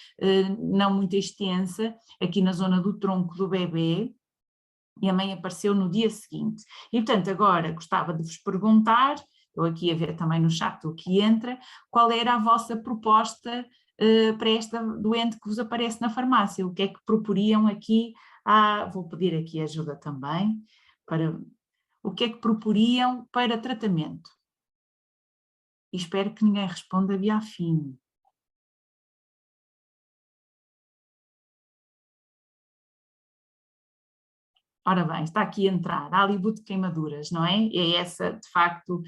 não muito extensa, aqui na zona do tronco do bebê, e a mãe apareceu no dia seguinte. E portanto agora gostava de vos perguntar, eu aqui a ver também no chat o que entra, qual era a vossa proposta para esta doente que vos aparece na farmácia, o que é que proporiam aqui, vou pedir aqui ajuda também, o que é que proporiam para tratamento? E espero que ninguém responda via afim. Ora bem, está aqui a entrar, a Alibut de queimaduras, não é? É essa, de facto,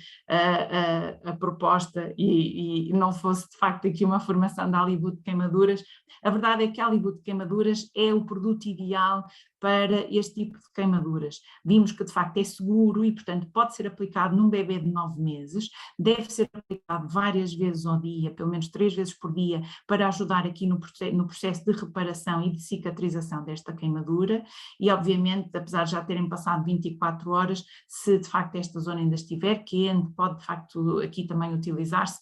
a proposta, e não fosse, de facto, aqui uma formação da Alibut de queimaduras, a verdade é que a Alibut de queimaduras é o produto ideal para este tipo de queimaduras. Vimos que, de facto, é seguro e, portanto, pode ser aplicado num bebê de 9 meses, deve ser aplicado várias vezes ao dia, pelo menos 3 vezes por dia, para ajudar aqui no processo de reparação e de cicatrização desta queimadura, e, obviamente, apesar de já terem passado 24 horas, se de facto esta zona ainda estiver quente, pode de facto aqui também utilizar-se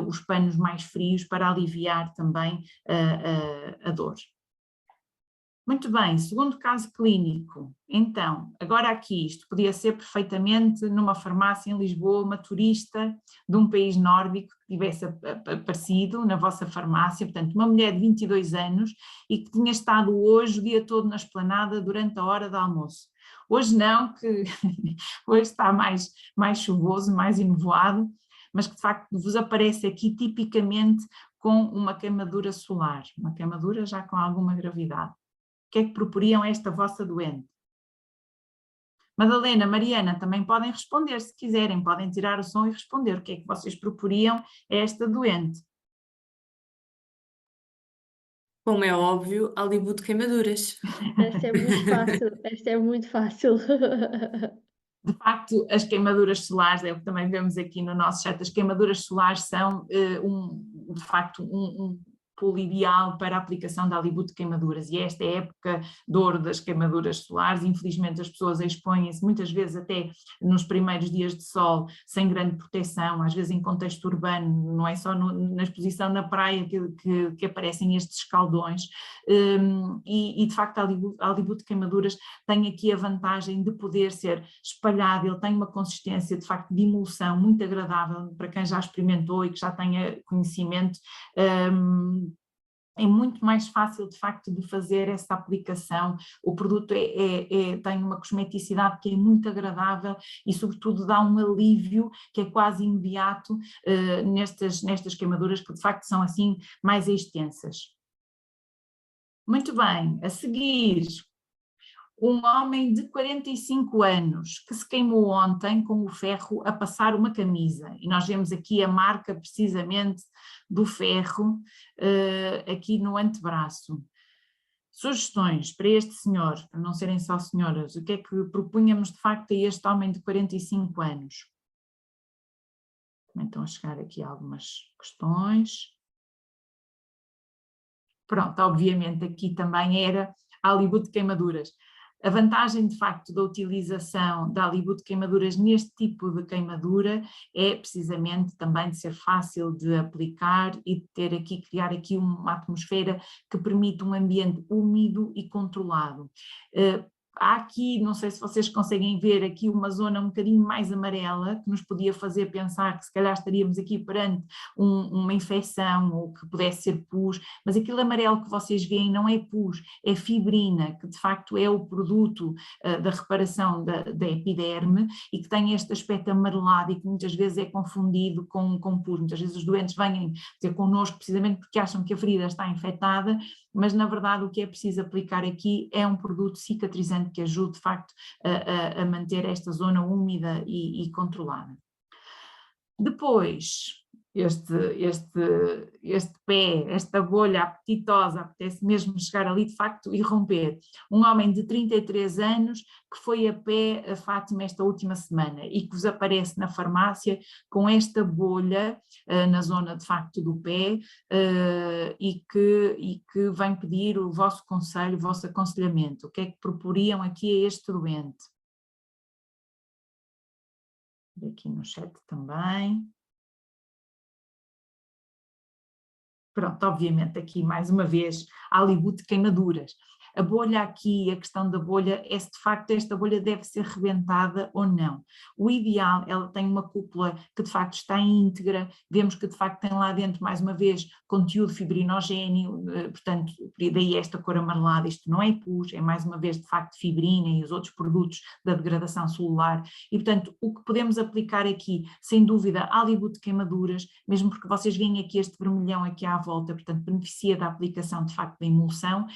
os panos mais frios para aliviar também a dor. Muito bem, segundo caso clínico. Então, agora aqui isto podia ser perfeitamente numa farmácia em Lisboa, uma turista de um país nórdico que tivesse aparecido na vossa farmácia, portanto uma mulher de 22 anos e que tinha estado hoje o dia todo na esplanada durante a hora do almoço. Hoje não, que hoje está mais chuvoso, mais enevoado, mas que de facto vos aparece aqui tipicamente com uma queimadura solar, uma queimadura já com alguma gravidade. O que é que proporiam a esta vossa doente? Madalena, Mariana, também podem responder se quiserem, podem tirar o som e responder o que é que vocês proporiam a esta doente. Como é óbvio, Alibut de queimaduras. Esta é muito fácil, esta é muito fácil. De facto, as queimaduras solares, é o que também vemos aqui no nosso chat, as queimaduras solares são, de facto, um pool ideal para a aplicação da Alibut de queimaduras, e esta é a época de ouro das queimaduras solares. Infelizmente as pessoas expõem-se muitas vezes até nos primeiros dias de sol, sem grande proteção, às vezes em contexto urbano, não é só na exposição na praia que aparecem estes escaldões, e de facto a Alibut de queimaduras tem aqui a vantagem de poder ser espalhável, tem uma consistência de facto de emulsão muito agradável para quem já experimentou e que já tenha conhecimento. É muito mais fácil de facto de fazer essa aplicação, o produto tem uma cosmeticidade que é muito agradável e sobretudo dá um alívio que é quase imediato nestas queimaduras que de facto são assim mais extensas. Muito bem, a seguir, um homem de 45 anos que se queimou ontem com o ferro a passar uma camisa, e nós vemos aqui a marca precisamente do ferro aqui no antebraço. Sugestões para este senhor, para não serem só senhoras, o que é que propunhamos de facto a este homem de 45 anos? Então, a chegar aqui algumas questões. Pronto, obviamente aqui também era a Alibut de queimaduras. A vantagem, de facto, da utilização da Alibut de queimaduras neste tipo de queimadura é precisamente também de ser fácil de aplicar e de criar aqui uma atmosfera que permite um ambiente úmido e controlado. Há aqui, não sei se vocês conseguem ver aqui uma zona um bocadinho mais amarela, que nos podia fazer pensar que se calhar estaríamos aqui perante uma infecção ou que pudesse ser pus, mas aquele amarelo que vocês veem não é pus, é fibrina, que de facto é o produto da reparação da epiderme e que tem este aspecto amarelado e que muitas vezes é confundido com pus. Muitas vezes os doentes vêm ter connosco precisamente porque acham que a ferida está infectada, mas na verdade o que é preciso aplicar aqui é um produto cicatrizante que ajude de facto a manter esta zona úmida e controlada. Depois, este pé, esta bolha apetitosa, apetece mesmo chegar ali de facto e romper. Um homem de 33 anos que foi a pé a Fátima esta última semana e que vos aparece na farmácia com esta bolha na zona de facto do pé e que vem pedir o vosso conselho, o vosso aconselhamento. O que é que proporiam aqui a este doente? Aqui no chat também. Pronto, obviamente aqui mais uma vez a Alibut de queimaduras. A bolha aqui, a questão da bolha é se de facto esta bolha deve ser rebentada ou não. O ideal, ela tem uma cúpula que de facto está íntegra, vemos que de facto tem lá dentro mais uma vez conteúdo fibrinogéneo, portanto daí esta cor amarelada, isto não é pus, é mais uma vez de facto fibrina e os outros produtos da degradação celular e portanto o que podemos aplicar aqui, sem dúvida, a Alibut de queimaduras, mesmo porque vocês veem aqui este vermelhão aqui à volta, portanto beneficia da aplicação de facto da emulsão.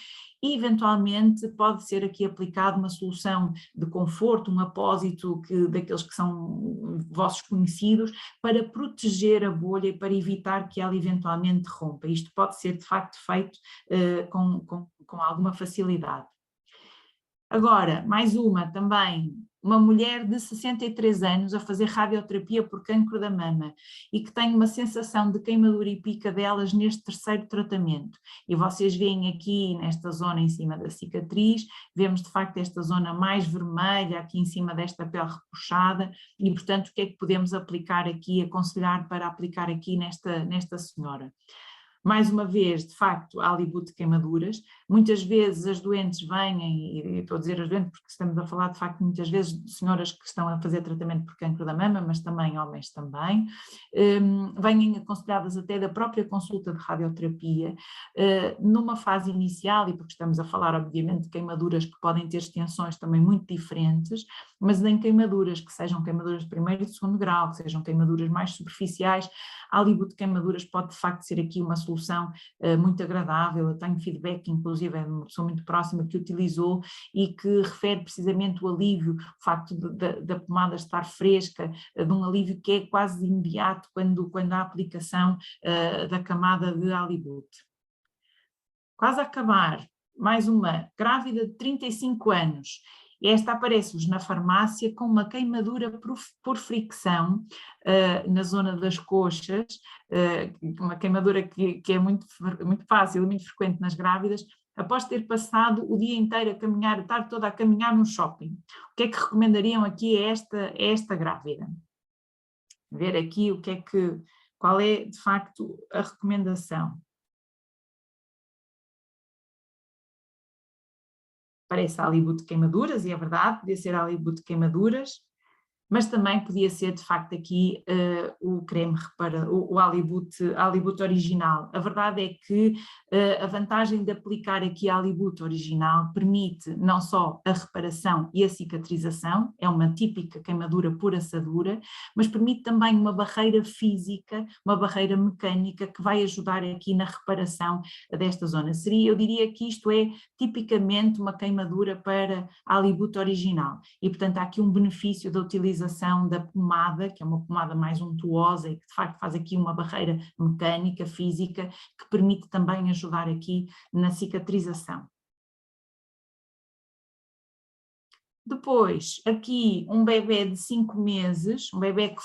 E eventualmente pode ser aqui aplicado uma solução de conforto, um apósito daqueles que são vossos conhecidos, para proteger a bolha e para evitar que ela eventualmente rompa. Isto pode ser de facto feito com alguma facilidade. Agora, mais uma também, uma mulher de 63 anos a fazer radioterapia por cancro da mama e que tem uma sensação de queimadura e pica delas neste terceiro tratamento. E vocês veem aqui nesta zona em cima da cicatriz, vemos de facto esta zona mais vermelha aqui em cima desta pele repuxada e portanto o que é que podemos aplicar aqui, aconselhar para aplicar aqui nesta senhora? Mais uma vez, de facto, a Alibut de queimaduras. Muitas vezes as doentes vêm, e estou a dizer as doentes porque estamos a falar de facto muitas vezes de senhoras que estão a fazer tratamento por cancro da mama, mas também homens também, vêm aconselhadas até da própria consulta de radioterapia, numa fase inicial, e porque estamos a falar obviamente de queimaduras que podem ter extensões também muito diferentes, mas em queimaduras que sejam queimaduras de primeiro e de segundo grau, que sejam queimaduras mais superficiais, a Alibut de queimaduras pode de facto ser aqui uma solução muito agradável. Eu tenho feedback, inclusive, é uma pessoa muito próxima que utilizou e que refere precisamente o alívio, o facto da pomada estar fresca, de um alívio que é quase imediato quando há a aplicação da camada de Alibut. Quase a acabar, mais uma, grávida de 35 anos Esta aparece-vos na farmácia com uma queimadura por fricção na zona das coxas, uma queimadura que é muito fácil e muito frequente nas grávidas, após ter passado o dia inteiro a caminhar, a tarde toda a caminhar no shopping. O que é que recomendariam aqui a esta grávida? Ver aqui qual é de facto a recomendação. Parece Alibu de queimaduras, e é verdade, podia ser Alibu de queimaduras, mas também podia ser de facto aqui o creme o Alibut original. A verdade é que a vantagem de aplicar aqui a Alibut original permite não só a reparação e a cicatrização, é uma típica queimadura por assadura, mas permite também uma barreira física, uma barreira mecânica que vai ajudar aqui na reparação desta zona. Eu diria que isto é tipicamente uma queimadura para a Alibut original, e portanto há aqui um benefício da utilização da pomada, que é uma pomada mais untuosa e que de facto faz aqui uma barreira mecânica, física, que permite também ajudar aqui na cicatrização. Depois, aqui um bebê de 5 meses, um bebê que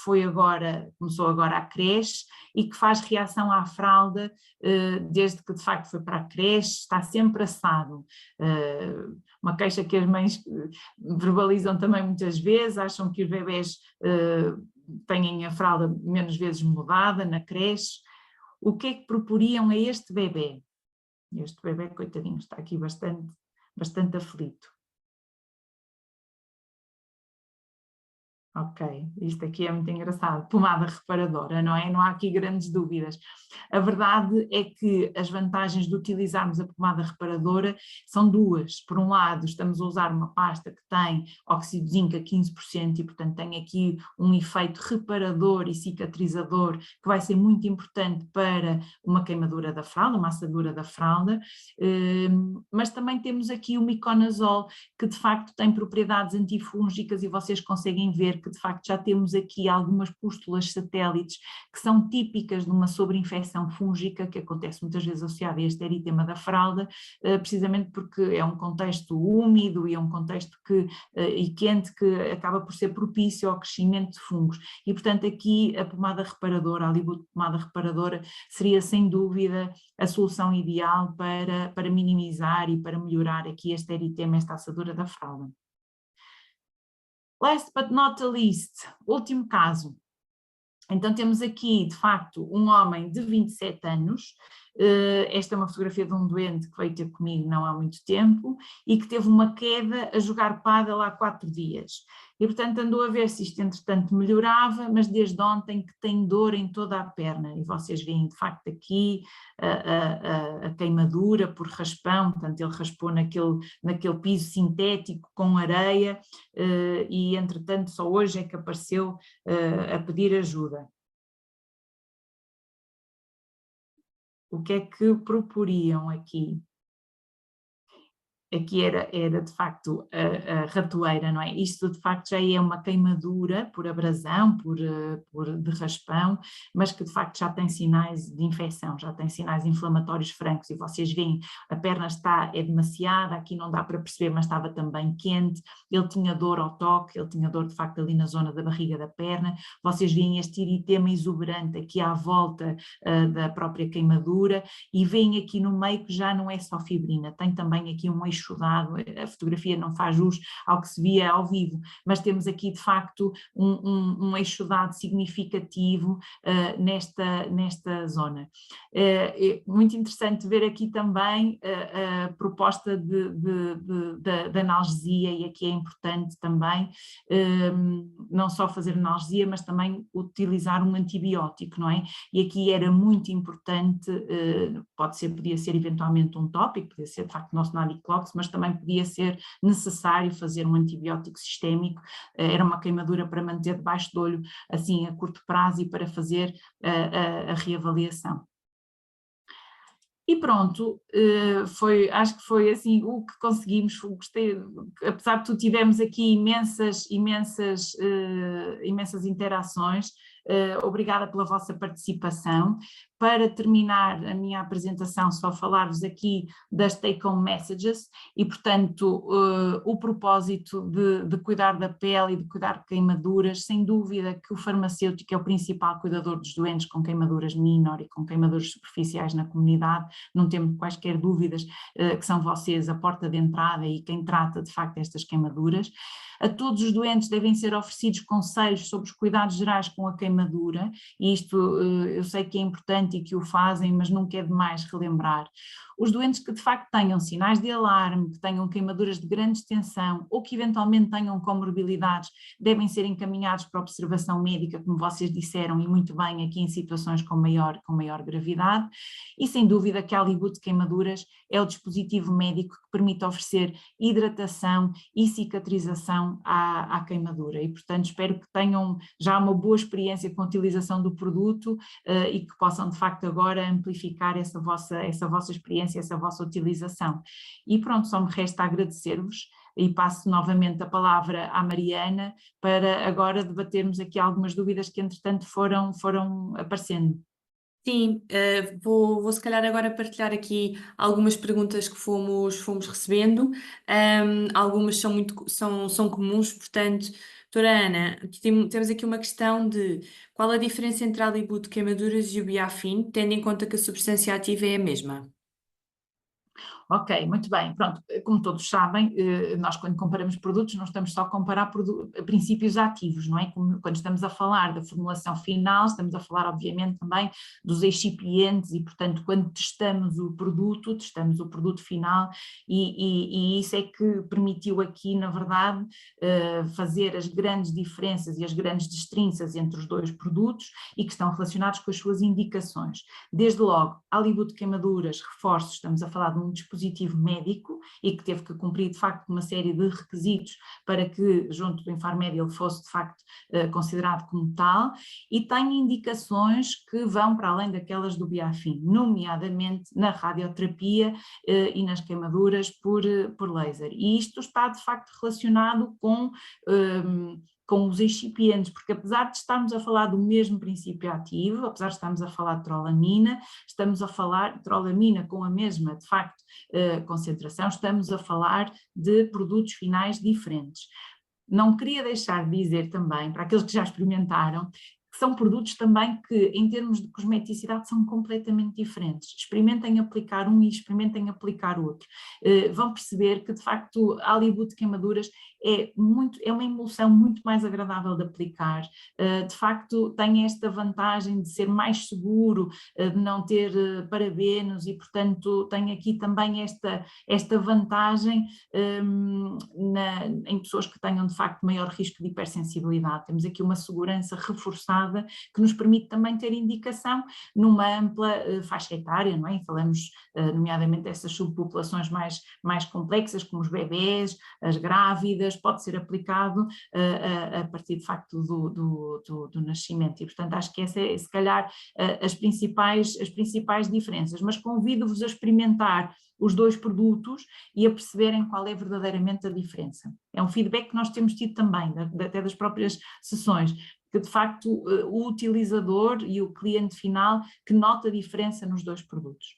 começou agora a creche e que faz reação à fralda desde que de facto foi para a creche, está sempre assado. Uma queixa que as mães verbalizam também muitas vezes, acham que os bebés têm a fralda menos vezes mudada na creche. O que é que proporiam a este bebê? Este bebê, coitadinho, está aqui bastante aflito. Ok, isto aqui é muito engraçado, pomada reparadora, não é? Não há aqui grandes dúvidas. A verdade é que as vantagens de utilizarmos a pomada reparadora são duas. Por um lado, estamos a usar uma pasta que tem óxido de zinco a 15% e, portanto, tem aqui um efeito reparador e cicatrizador que vai ser muito importante para uma queimadura da fralda, uma assadura da fralda, mas também temos aqui o miconazol, que de facto tem propriedades antifúngicas, e vocês conseguem ver que de facto já temos aqui algumas pústulas satélites que são típicas de uma sobreinfecção fúngica que acontece muitas vezes associada a este eritema da fralda, precisamente porque é um contexto úmido e é um contexto e quente que acaba por ser propício ao crescimento de fungos, e portanto aqui a pomada reparadora, a Alibu de pomada reparadora, seria sem dúvida a solução ideal para minimizar e para melhorar aqui este eritema, esta assadura da fralda. Last but not least, último caso. Então temos aqui, de facto, um homem de 27 anos, esta é uma fotografia de um doente que veio ter comigo não há muito tempo e que teve uma queda a jogar pádel há 4 dias. E portanto andou a ver se isto entretanto melhorava, mas desde ontem que tem dor em toda a perna, e vocês veem de facto aqui a queimadura por raspão, portanto ele raspou naquele piso sintético com areia, e entretanto só hoje é que apareceu a pedir ajuda. O que é que proporiam aqui? Aqui era de facto a ratoeira, não é? Isto de facto já é uma queimadura por abrasão, de raspão, mas que de facto já tem sinais de infecção, já tem sinais inflamatórios francos, e vocês veem, a perna é demasiada, aqui não dá para perceber, mas estava também quente, ele tinha dor ao toque, ele tinha dor de facto ali na zona da barriga da perna, vocês veem este eritema exuberante aqui à volta da própria queimadura, e veem aqui no meio que já não é só fibrina, tem também aqui um eixo dado, a fotografia não faz jus ao que se via ao vivo, mas temos aqui de facto um eixo dado significativo nesta zona. É muito interessante ver aqui também a proposta de analgesia, e aqui é importante também não só fazer analgesia, mas também utilizar um antibiótico, não é? E aqui era muito importante, podia ser eventualmente um tópico, podia ser de facto nosso Nalclox, mas também podia ser necessário fazer um antibiótico sistémico, era uma queimadura para manter debaixo do olho, assim a curto prazo, e para fazer a reavaliação. E pronto, acho que foi assim o que conseguimos. Gostei, apesar de tudo tivemos aqui imensas interações. Obrigada pela vossa participação. para terminar a minha apresentação, só falar-vos aqui das take-home messages e, portanto, o propósito de cuidar da pele e de cuidar de queimaduras, sem dúvida que o farmacêutico é o principal cuidador dos doentes com queimaduras minor e com queimaduras superficiais na comunidade, não temos quaisquer dúvidas que são vocês a porta de entrada e quem trata de facto estas queimaduras. A todos os doentes devem ser oferecidos conselhos sobre os cuidados gerais com a queimadura, e isto eu sei que é importante e que o fazem, mas nunca é demais relembrar. Os doentes que de facto tenham sinais de alarme, que tenham queimaduras de grande extensão ou que eventualmente tenham comorbilidades, devem ser encaminhados para observação médica, como vocês disseram, e muito bem aqui em situações com maior gravidade, e sem dúvida que a Alibut de Queimaduras é o dispositivo médico que permite oferecer hidratação e cicatrização à queimadura, e portanto espero que tenham já uma boa experiência com a utilização do produto e que possam de facto agora amplificar essa vossa experiência, essa vossa utilização. E pronto, só me resta agradecer-vos e passo novamente a palavra à Mariana para agora debatermos aqui algumas dúvidas que entretanto foram aparecendo. Sim, vou se calhar agora partilhar aqui algumas perguntas que fomos recebendo. Algumas são comuns, portanto, doutora Ana, temos aqui uma questão de qual a diferença entre a Alibut de Queimaduras e o Biafin, tendo em conta que a substância ativa é a mesma? Ok, muito bem, pronto, como todos sabem, nós quando comparamos produtos não estamos só a comparar princípios ativos, não é? Quando estamos a falar da formulação final, estamos a falar obviamente também dos excipientes e portanto quando testamos o produto final e isso é que permitiu aqui na verdade fazer as grandes diferenças e as grandes distinções entre os dois produtos e que estão relacionados com as suas indicações. Desde logo, Alibut de Queimaduras, reforço, estamos a falar de um dispositivo médico e que teve que cumprir de facto uma série de requisitos para que junto do Infarmed ele fosse de facto considerado como tal, e tem indicações que vão para além daquelas do Biafin, nomeadamente na radioterapia e nas queimaduras por laser, e isto está de facto relacionado com os excipientes, porque apesar de estarmos a falar do mesmo princípio ativo, apesar de estarmos a falar de trolamina, estamos a falar de trolamina com a mesma, de facto, concentração, estamos a falar de produtos finais diferentes. Não queria deixar de dizer também, para aqueles que já experimentaram, que são produtos também que, em termos de cosmeticidade, são completamente diferentes. Experimentem aplicar um e experimentem aplicar outro. Vão perceber que, de facto, a Alibut de Queimaduras é uma emulsão muito mais agradável de aplicar, de facto tem esta vantagem de ser mais seguro, de não ter parabenos e portanto tem aqui também esta vantagem em pessoas que tenham de facto maior risco de hipersensibilidade. Temos aqui uma segurança reforçada que nos permite também ter indicação numa ampla faixa etária, não é? Falamos nomeadamente dessas subpopulações mais complexas como os bebés, as grávidas, pode ser aplicado a partir de facto do nascimento e portanto acho que essa é se calhar as principais diferenças, mas convido-vos a experimentar os dois produtos e a perceberem qual é verdadeiramente a diferença. É um feedback que nós temos tido também, até das próprias sessões, que de facto o utilizador e o cliente final que nota a diferença nos dois produtos.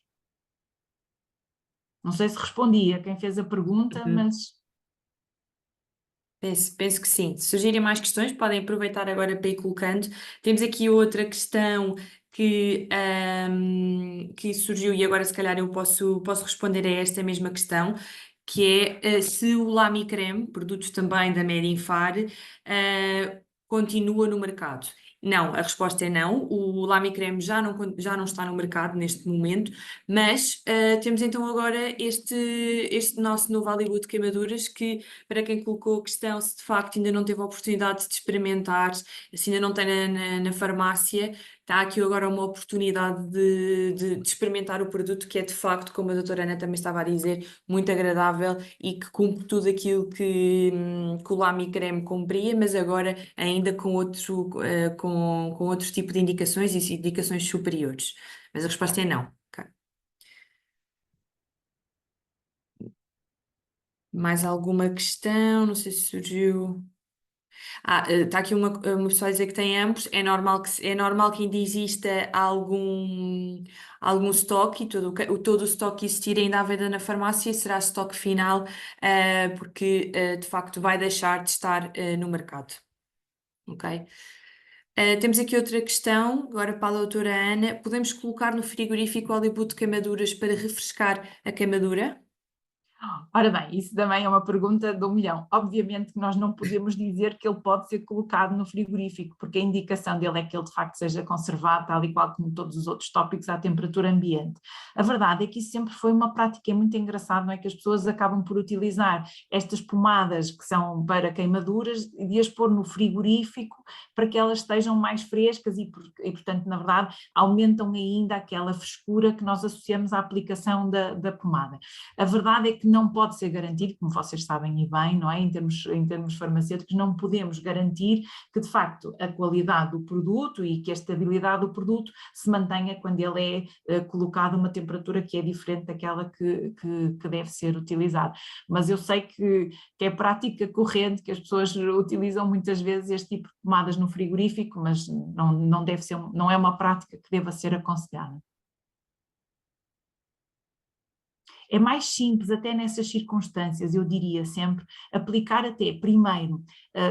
Não sei se respondi a quem fez a pergunta, mas... Penso que sim. Se surgirem mais questões, podem aproveitar agora para ir colocando. Temos aqui outra questão que surgiu e agora se calhar eu posso responder a esta mesma questão, que é se o Lamicreme, produtos também da Medinfar, continua no mercado. Não, a resposta é não, o Lamicreme já não está no mercado neste momento, mas temos então agora este nosso novo Alibut de Queimaduras que, para quem colocou a questão, se de facto ainda não teve a oportunidade de experimentar, se ainda não tem na farmácia, está aqui agora uma oportunidade de experimentar o produto que é de facto, como a doutora Ana também estava a dizer, muito agradável e que cumpre tudo aquilo que o Lamicreme cumpria, mas agora ainda com outro tipo de indicações e indicações superiores. Mas a resposta é não. Okay. Mais alguma questão? Não sei se surgiu... Está aqui uma pessoa a dizer que tem ambos. É normal que ainda exista algum estoque e todo o estoque que existir ainda à venda na farmácia será estoque final, porque de facto vai deixar de estar no mercado. Ok? Temos aqui outra questão, agora para a doutora Ana. Podemos colocar no frigorífico Hollywood de queimaduras para refrescar a queimadura? Ora bem, isso também é uma pergunta de 1 milhão. Obviamente que nós não podemos dizer que ele pode ser colocado no frigorífico, porque a indicação dele é que ele de facto seja conservado, tal e qual como todos os outros tópicos, à temperatura ambiente. A verdade é que isso sempre foi uma prática muito engraçada, não é? Que as pessoas acabam por utilizar estas pomadas que são para queimaduras e de as pôr no frigorífico para que elas estejam mais frescas e portanto, na verdade, aumentam ainda aquela frescura que nós associamos à aplicação da pomada. A verdade é que não pode ser garantido, como vocês sabem e bem, não é? Em termos farmacêuticos, não podemos garantir que de facto a qualidade do produto e que a estabilidade do produto se mantenha quando ele é colocado a uma temperatura que é diferente daquela que deve ser utilizada. Mas eu sei que é prática corrente, que as pessoas utilizam muitas vezes este tipo de pomadas no frigorífico, mas não é uma prática que deva ser aconselhada. É mais simples, até nessas circunstâncias, eu diria sempre, aplicar até primeiro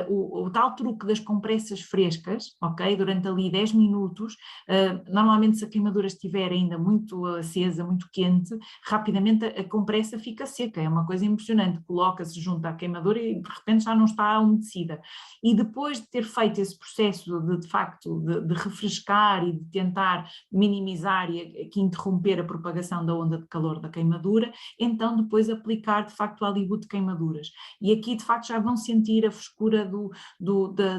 o tal truque das compressas frescas, ok? Durante ali 10 minutos, normalmente se a queimadura estiver ainda muito acesa, muito quente, rapidamente a compressa fica seca, é uma coisa impressionante, coloca-se junto à queimadura e de repente já não está umedecida. E depois de ter feito esse processo de facto, de refrescar e de tentar minimizar e aqui interromper a propagação da onda de calor da queimadura, então depois aplicar de facto o Hollywood de queimaduras. E aqui de facto já vão sentir a frescura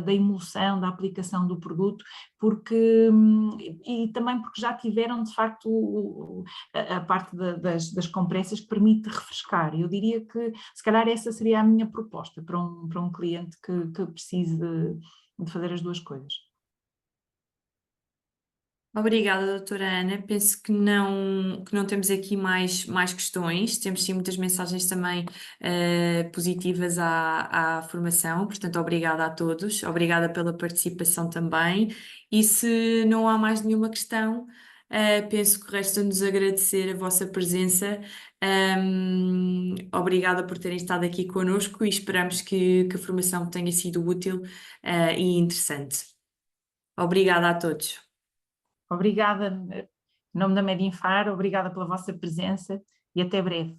da emulsão, da aplicação do produto, e também porque já tiveram de facto a parte das compressas que permite refrescar. Eu diria que se calhar essa seria a minha proposta para um cliente que precise de fazer as duas coisas. Obrigada, doutora Ana. Penso que não temos aqui mais questões. Temos sim muitas mensagens também positivas à formação. Portanto, obrigada a todos. Obrigada pela participação também. E se não há mais nenhuma questão, penso que resta-nos agradecer a vossa presença. Obrigada por terem estado aqui connosco e esperamos que a formação tenha sido útil e interessante. Obrigada a todos. Obrigada, em nome da Medinfar, obrigada pela vossa presença e até breve.